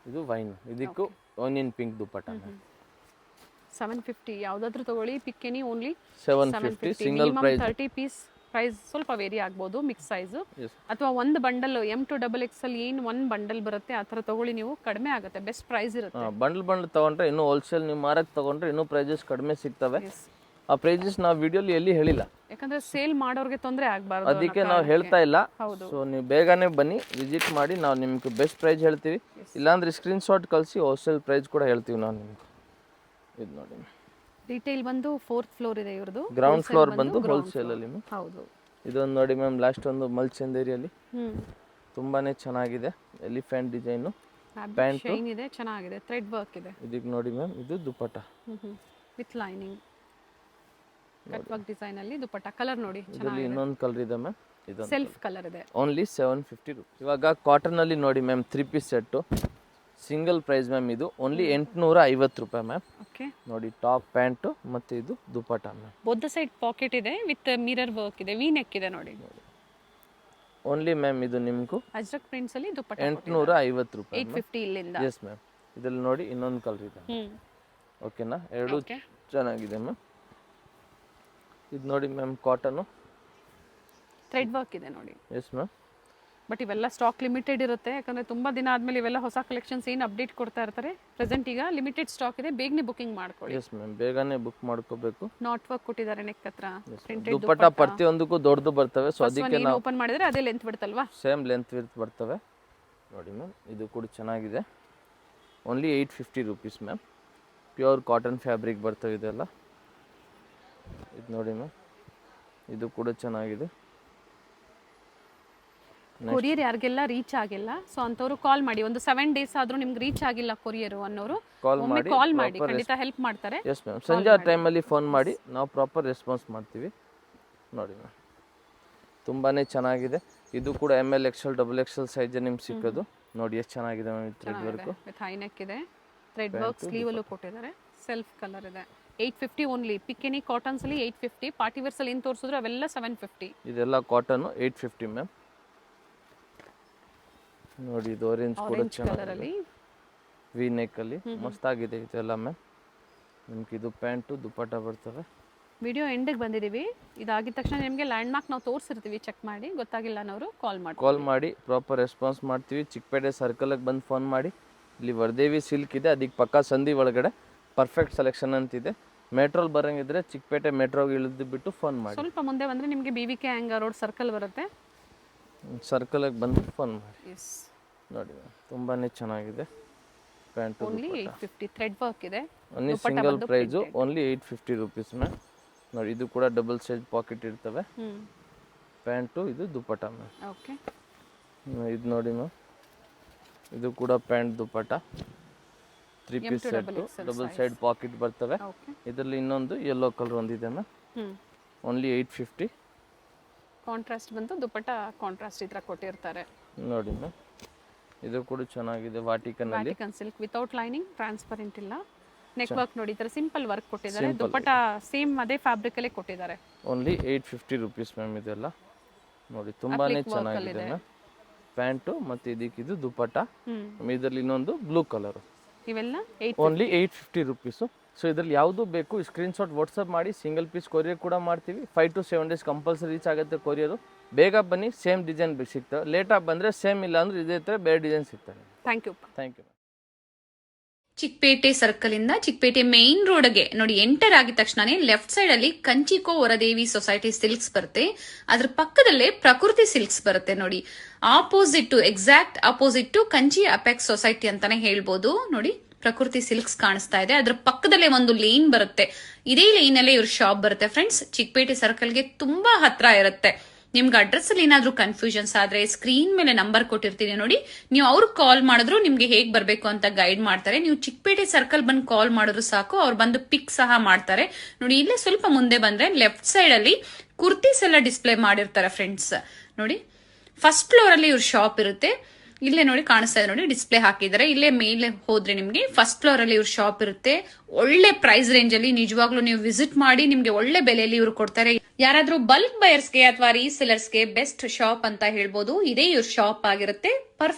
ಇದು ವೈನ್. ಇದಕ್ಕೂ ಆನಿಯನ್ ಪಿಂಕ್ ದುಪ್ಪಟ್ಟ ಮ್ಯಾಮ್. 750 ಯಾವುದಾದ್ರೂ ತಗೊಳ್ಳಿ. Pick any only 750 single price. 30 piece price ಸ್ವಲ್ಪ ವೇರಿ ಆಗ್ಬೋದು ಮಿಕ್ಸ್ ಸೈಜು. ಅಥವಾ ಒಂದು ಬಂಡಲ್ M to XXL ಏನು ಒಂದು ಬಂಡಲ್ ಬರುತ್ತೆ ಆ ಥರ ತಗೊಳ್ಳಿ ನೀವು. ಕಡಿಮೆ ಆಗುತ್ತೆ. ಬೆಸ್ಟ್ ಪ್ರೈಸ್ ಇರುತ್ತೆ. ಬಂಡಲ್ ತಗೊಂಡ್ರೆ ಇನ್ನೂ ಹೋಲ್ಸೇಲ್ ನೀವು ಮಾರಕ್ಕೆ ತಗೊಂಡ್ರೆ ಇನ್ನೂ ಪ್ರೈಸಸ್ ಕಡಿಮೆ ಸಿಗ್ತವೆ. ಆ ಪ್ರೈಸಸ್ ನಾವು ವಿಡಿಯೋಲಿ ಎಲ್ಲಿ ಹೇಳಿಲ್ಲ. ಯಾಕಂದ್ರೆ ಸೇಲ್ ಮಾಡೋರಿಗೆ ತೊಂದರೆ ಆಗಬಾರ್ದು. ಅದಕ್ಕೆ ನಾವು ಹೇಳ್ತಾ ಇಲ್ಲ. ಸೊ ನೀವು ಬೇಗನೆ ಬನ್ನಿ, ವಿಸಿಟ್ ಮಾಡಿ. ನಾವು ನಿಮ್ಗೆ ಬೆಸ್ಟ್ ಪ್ರೈಸ್ ಹೇಳ್ತೀವಿ. ಇಲ್ಲಾಂದ್ರೆ ಸ್ಕ್ರೀನ್ ಶಾಟ್ ಕಳಿಸಿ ಹೋಲ್ಸೇಲ್ ಪ್ರೈಸ್ ಕೂಡ ಹೇಳ್ತೀವಿ ನಾವು ನಿಮ್ಗೆ. ಇದು ನೋಡಿ ರಿಟೇಲ್ ಬಂದು 4th ಫ್ಲೋರ್ ಇದೆ ಇವ್ರದ್ದು. ಗ್ರೌಂಡ್ ಫ್ಲೋರ್ ಬಂದು ಹೋಲ್ಸೇಲ್ ಅಲ್ಲಿ ಮ್ಯಾಮ್. ಹೌದು. ಇದೊಂದು ನೋಡಿ ಮ್ಯಾಮ್ ಲಾಸ್ಟ್ ಒಂದು ಮಲ್ಚಂದೇರಿಯಲ್ಲಿ ತುಂಬಾನೇ ಚೆನ್ನಾಗಿದೆ. Elephant design. ಪ್ಯಾಂಟ್ ಶೈನ್ ಇದೆ, ಚೆನ್ನಾಗಿದೆ. ಥ್ರೆಡ್ ವರ್ಕ್ ಇದೆ. ಇದಕ್ಕೆ ನೋಡಿ ಮ್ಯಾಮ್ ಇದು dupatta with lining cut work design ಅಲ್ಲಿ ದುಪ್ಪಟ್ಟ. ಕಲರ್ ನೋಡಿ ಇದರಲ್ಲಿ ಇನ್ನೊಂದು ಕಲರ್ ಇದೆ ಮ್ಯಾಮ್. ಇದು ಸೆಲ್ಫ್ ಕಲರ್ ಇದೆ. Only 750 rupees. ಇವಾಗ ಕಾಟನ್ ಅಲ್ಲಿ ನೋಡಿ ma'am 3 piece set single price ma'am. ಇದು ಓನ್ಲಿ 850 ರೂಪಾಯಿ ಮ್ಯಾಮ್. ಓಕೆ. ನೋಡಿ ಟಾಪ್ ಪ್ಯಾಂಟು ಮತ್ತೆ ಇದು dupatta ma'am. Both side pocket ಇದೆ ವಿತ್ ಮಿರರ್ ವರ್ಕ್ ಇದೆ. ವಿ ನೆಕ್ ಇದೆ ನೋಡಿ. ಓನ್ಲಿ ಮ್ಯಾಮ್ ಇದು ನಿಮ್ಗೂ ಅಜ್ರಕ್ ಪ್ರಿಂಟ್ಸ್ ಅಲ್ಲಿ ದುಪ್ಪಟ್ಟ 850 ರೂಪಾಯಿ. 850 ಇಲ್ಲಿಂದ. Yes ma'am. ಇದರಲ್ಲಿ ನೋಡಿ ಇನ್ನೊಂದು ಕಲರ್ ಇದೆ. ಓಕೆನಾ? ಎರಡು ಚೆನ್ನಾಗಿದೆ ಮ್ಯಾಮ್. ಇದು ನೋಡಿ ಮ್ಯಾಮ್ ಕಾಟನು ಥ್ರೆಡ್ ವರ್ಕ್ ಇದೆ ನೋಡಿ. Yes ma'am. ಬಟ್ ಇವೆಲ್ಲ ಸ್ಟಾಕ್ ಲಿಮಿಟೆಡ್ ಇರುತ್ತೆ. ಯಾಕಂದರೆ ತುಂಬ ದಿನ ಆದಮೇಲೆ ಇವೆಲ್ಲ ಹೊಸ ಕಲೆಕ್ಷನ್ಸ್ ಏನು ಅಪ್ಡೇಟ್ ಕೊಡ್ತಾ ಇರ್ತಾರೆ. ಪ್ರೆಸೆಂಟ್ ಈಗ ಲಿಮಿಟೆಡ್ ಸ್ಟಾಕ್ ಇದೆ. ಬೇಗನೆ ಬುಕಿಂಗ್ ಮಾಡ್ಕೊಳ್ಳಿ. Yes ma'am. ಬೇಗನೆ ಬುಕ್ ಮಾಡ್ಕೋಬೇಕು. ನಾಟ್ ವರ್ಕ್ ಕೊಟ್ಟಿದ್ದಾರೆ ನೆಕ್ ಹತ್ರ. ದುಪ್ಪಟ್ಟ ಪ್ರತಿಯೊಂದಕ್ಕೂ ದೊಡ್ಡದು ಬರ್ತವೆ. ಸೊ ಅದಕ್ಕೆ ನಾವು ಓಪನ್ ಮಾಡಿದ್ರೆ ಅದೇ ಲೆಂತ್ ಬಿಡುತ್ತಲ್ವಾ? ಸೇಮ್ ಲೆಂತ್ ಬರ್ತವೆ. ನೋಡಿ ಮ್ಯಾಮ್ ಇದು ಕೂಡ ಚೆನ್ನಾಗಿದೆ. Only 850 rupees ma'am. Pure cotton fabric ಬರ್ತವೆ ಇದೆಲ್ಲ. ಇದು ನೋಡಿ ಮ್ಯಾಮ್ ಇದು ಕೂಡ ಚೆನ್ನಾಗಿದೆ. ಕೊರಿಯರ್ ಯಾರಿಗೆಲ್ಲ ರೀಚ್ ಆಗಿಲ್ಲ ಸೊ ಅಂಥವ್ರು ಕಾಲ್ ಮಾಡಿ. ಒಂದು 7 ಡೇಸ್ ಆದರೂ ನಿಮ್ಗೆ ರೀಚ್ ಆಗಿಲ್ಲ ಕೊರಿಯರು ಅನ್ನೋರು ಕಾಲ್ ಮಾಡಿ ಖಂಡಿತ ಹೆಲ್ಪ್ ಮಾಡ್ತಾರೆ. Yes ma'am. ಸಂಜೆ ಟೈಮಲ್ಲಿ ಫೋನ್ ಮಾಡಿ ನಾವು ಪ್ರಾಪರ್ ರೆಸ್ಪಾನ್ಸ್ ಮಾಡ್ತೀವಿ. ನೋಡಿ ಮ್ಯಾಮ್ ತುಂಬಾ ಚೆನ್ನಾಗಿದೆ. ಇದು ಕೂಡ ML XL XXL ಸೈಜ್ ನಿಮ್ಗೆ ಸಿಕ್ಕೋದು. ನೋಡಿ ಎಷ್ಟು ಚೆನ್ನಾಗಿದೆ ma'am. Thread work with high neck ಇದೆ. ಥ್ರೆಡ್ ವರ್ಕ್ ಸ್ಲೀವ್ ಅಲ್ಲೂ ಕೊಟ್ಟಿದ್ದಾರೆ. ಸೆಲ್ಫ್ ಕಲರ್ ಇದೆ. 850 ಓನ್ಲಿ. ಪಿಕ್ ಎನಿ ಕಾಟನ್ಸ್ ಅಲ್ಲಿ 850. ಪಾರ್ಟಿ ವೇರ್ಸ್ ಅಲ್ಲಿ ಏನು ತೋರಿಸಿದ್ರು ಅವೆಲ್ಲ 750. ಇದೆಲ್ಲ ಕಾಟನ್ 850 ಮ್ಯಾಮ್. ನೋಡಿ ಇದು ಆರೆಂಜ್ ಕೂಡ ಚೆನ್ನಾಗಿದೆ. ವಿ ನೆಕ್ ಅಲ್ಲಿ ಮಸ್ತಾಗಿದೆ ಇದೆಲ್ಲ ಮ್ಯಾಮ್. ನಿಮ್ಗೆ ಇದು ಪ್ಯಾಂಟು ದುಪ್ಪಟ್ಟ ಬರ್ತವೆ. ವಿಡಿಯೋ ಎಂಡಿಗೆ ಬಂದಿದ್ದೀವಿ. ಇದಾಗಿದ ತಕ್ಷಣ ನಿಮಗೆ ಲ್ಯಾಂಡ್ ಮಾರ್ಕ್ ನಾವು ತೋರಿಸಿರ್ತೀವಿ. ಚೆಕ್ ಮಾಡಿ. ಗೊತ್ತಾಗಿಲ್ಲ ಅನ್ನೋರು ಕಾಲ್ ಮಾಡಿ ಪ್ರಾಪರ್ ರೆಸ್ಪಾನ್ಸ್ ಮಾಡ್ತೀವಿ. ಚಿಕ್ಕಪೇಟೆ ಸರ್ಕಲ್ಗೆ ಬಂದು ಫೋನ್ ಮಾಡಿ. ಇಲ್ಲಿ ವರ್ದೇವಿ ಸಿಲ್ಕ್ ಇದೆ. ಅದಕ್ಕೆ ಪಕ್ಕ ಸಂಧಿ ಒಳಗಡೆ ಪರ್ಫೆಕ್ಟ್ ಸೆಲೆಕ್ಷನ್ ಅಂತಿದೆ. ಮೆಟ್ರೋಲ್ ಬರೋಂಗಿದ್ರೆ ಚಿಕ್ಕಪೇಟೆ ಮೆಟ್ರೋಗೆ ಇಳಿದು ಬಿಟ್ಟು ಫೋನ್ ಮಾಡಿ. ಸ್ವಲ್ಪ ಮುಂದೆ ಬಂದರೆ ನಿಮಗೆ BVK ಹ್ಯಾಂಗ ರೋಡ್ ಸರ್ಕಲ್ ಬರುತ್ತೆ. ಸರ್ಕಲ್ಗೆ ಬಂದು ಫೋನ್ ಮಾಡಿ. ಎಸ್ ನೋಡಿ ತುಂಬಾ ಚೆನ್ನಾಗಿದೆ. Pant only 850. ಥ್ರೆಡ್ ವರ್ಕ್ ಇದೆ. Only single price only 850 rupees ma'am. ನೋಡಿ ಇದು ಕೂಡ ಡಬಲ್ ಸೈಜ್ ಪಾಕೆಟ್ ಇರ್ತವೆ. ಪ್ಯಾಂಟು ಇದು ದುಪ್ಪಟ್ಟ ಮ್ಯಾಮ್. ಓಕೆ. ಇದು ನೋಡಿ ಮ್ಯಾಮ್ ಇದು ಕೂಡ pant dupatta 3 piece set double side pocket ಬರ್ತವೆ. ಇದರಲ್ಲಿ ಇನ್ನೊಂದು ಯೆಲ್ಲೋ ಕಲರ್ ಒಂದಿದೆ ಮ್ಯಾಮ್. ಓನ್ಲಿ 850. ಕಾಂಟ್ರಾಸ್ಟ್ ಬಂತು. ದುಪ್ಪಟ್ಟ ಕಾಂಟ್ರಾಸ್ಟ್ ಈ ಥರ ಕೊಟ್ಟಿರ್ತಾರೆ. ನೋಡಿ ಮ್ಯಾಮ್ ಇದು ಕೂಡ ಚೆನ್ನಾಗಿದೆ. ವಾಟಿಕನ್ ಸಿಲ್ಕ್ ವಿತೌಟ್ ಲೈನಿಂಗ್ ಟ್ರಾನ್ಸ್ಪರೆಂಟ್ ಇಲ್ಲ. ನೆಕ್ ವರ್ಕ್ ನೋಡಿ ಈ ತರ ಸಿಂಪಲ್ ವರ್ಕ್ ಕೊಟ್ಟಿದ್ದಾರೆ. ದುಪ್ಪಟ್ಟ ಸೇಮ್ ಅದೇ ಫ್ಯಾಬ್ರಿಕ್ ಅಲ್ಲೇ ಕೊಟ್ಟಿದ್ದಾರೆ. Only 850 rupees ma'am. ಇದೆಲ್ಲ ನೋಡಿ ತುಂಬಾನೇ ಚೆನ್ನಾಗಿದೆ ಮ್ಯಾಮ್. ಪ್ಯಾಂಟು ಮತ್ತೆ ಇದಕ್ಕಿದು ದುಪ್ಪಟ್ಟ. ಇದರಲ್ಲಿ ಇನ್ನೊಂದು ಬ್ಲೂ ಕಲರ್. ಇವೆಲ್ಲ ಓನ್ಲಿ 850 rupees. ಸೊ ಇದ್ರಲ್ಲಿ ಯಾವುದು ಬೇಕು ಸ್ಕ್ರೀನ್ಶಾಟ್ ವಾಟ್ಸಪ್ ಮಾಡಿ, ಸಿಂಗಲ್ ಪೀಸ್ ಕೊರಿಯರ್ ಕೂಡ ಮಾಡ್ತೀವಿ. 5 to 7 days ಕಂಪಲ್ಸರಿ ರೀಚ್ ಆಗುತ್ತೆ ಕೊರಿಯರು. ಬೇಗ ಬನ್ನಿ, ಸೇಮ್ ಡಿಸೈನ್ ಸಿಗ್ತವೆ. ಲೇಟಾಗಿ ಬಂದರೆ ಸೇಮ್ ಇಲ್ಲ ಅಂದ್ರೆ ಇದೇ ಥರ ಬೇರೆ ಡಿಸೈನ್ ಸಿಗ್ತವೆ. Thank you. ಚಿಕ್ಕಪೇಟೆ ಸರ್ಕಲ್ ಇಂದ ಚಿಕ್ಕಪೇಟೆ ಮೇನ್ ರೋಡ್ಗೆ ನೋಡಿ ಎಂಟರ್ ಆಗಿದ ತಕ್ಷಣನೇ ಲೆಫ್ಟ್ ಸೈಡ್ ಅಲ್ಲಿ ಕಂಚಿಕೋ ವರದೇವಿ ಸೊಸೈಟಿ ಸಿಲ್ಕ್ಸ್ ಬರುತ್ತೆ. ಅದ್ರ ಪಕ್ಕದಲ್ಲೇ ಪ್ರಕೃತಿ ಸಿಲ್ಕ್ಸ್ ಬರುತ್ತೆ ನೋಡಿ. Exact opposite to Kanchi apex society ಅಂತಾನೆ ಹೇಳ್ಬೋದು. ನೋಡಿ ಪ್ರಕೃತಿ ಸಿಲ್ಕ್ಸ್ ಕಾಣಿಸ್ತಾ ಇದೆ. ಅದ್ರ ಪಕ್ಕದಲ್ಲೇ ಒಂದು ಲೇನ್ ಬರುತ್ತೆ. ಇದೇ ಲೈನ್ ಅಲ್ಲೇ ಇವ್ರ ಶಾಪ್ ಬರುತ್ತೆ ಫ್ರೆಂಡ್ಸ್. ಚಿಕ್ಕಪೇಟೆ ಸರ್ಕಲ್ಗೆ ತುಂಬಾ ಹತ್ರ ಇರುತ್ತೆ. ನಿಮ್ಗೆ ಅಡ್ರೆಸ್ ಅಲ್ಲಿ ಏನಾದ್ರೂ ಕನ್ಫ್ಯೂಷನ್ಸ್ ಆದ್ರೆ ಸ್ಕ್ರೀನ್ ಮೇಲೆ ನಂಬರ್ ಕೊಟ್ಟಿರ್ತೀನಿ ನೋಡಿ, ನೀವು ಅವ್ರಿಗೆ ಕಾಲ್ ಮಾಡಿದ್ರು ನಿಮ್ಗೆ ಹೇಗ್ ಬರ್ಬೇಕು ಅಂತ ಗೈಡ್ ಮಾಡ್ತಾರೆ. ನೀವು ಚಿಕ್ಕಪೇಟೆ ಸರ್ಕಲ್ ಬಂದು ಕಾಲ್ ಮಾಡಿದ್ರು ಸಾಕು, ಅವ್ರು ಬಂದು ಪಿಕ್ ಸಹ ಮಾಡ್ತಾರೆ. ನೋಡಿ ಇಲ್ಲೇ ಸ್ವಲ್ಪ ಮುಂದೆ ಬಂದ್ರೆ ಲೆಫ್ಟ್ ಸೈಡ್ ಅಲ್ಲಿ ಕುರ್ತೀಸ್ ಎಲ್ಲ ಡಿಸ್ಪ್ಲೇ ಮಾಡಿರ್ತಾರೆ ಫ್ರೆಂಡ್ಸ್. ನೋಡಿ ಫಸ್ಟ್ ಫ್ಲೋರ್ ಅಲ್ಲಿ ಇವ್ರ ಶಾಪ್ ಇರುತ್ತೆ. ಇಲ್ಲೇ ನೋಡಿ ಕಾಣಿಸ್ತಾ ಇದೆ ನೋಡಿ, ಡಿಸ್ಪ್ಲೇ ಹಾಕಿದ್ದಾರೆ. ಇಲ್ಲೇ ಮೇಲೆ ಹೋದ್ರೆ ನಿಮ್ಗೆ ಫಸ್ಟ್ ಫ್ಲೋರ್ ಅಲ್ಲಿ ಇವ್ರ ಶಾಪ್ ಇರುತ್ತೆ. ಒಳ್ಳೆ ಪ್ರೈಸ್ ರೇಂಜ್ ಅಲ್ಲಿ ನಿಜವಾಗ್ಲೂ ನೀವು ವಿಸಿಟ್ ಮಾಡಿ, ನಿಮ್ಗೆ ಒಳ್ಳೆ ಬೆಲೆಯಲ್ಲಿ ಇವ್ರು ಕೊಡ್ತಾರೆ. ಯಾರಾದ್ರೂ ಬಲ್ಕ್ ಬಯರ್ಸ್ಗೆ ಅಥವಾ ರೀಸೆಲರ್ಸ್ಗೆ ಬೆಸ್ಟ್ ಶಾಪ್ ಅಂತ ಹೇಳ್ಬೋದು. ಇದೇ ಇವ್ರ ಶಾಪ್ ಆಗಿರುತ್ತೆ.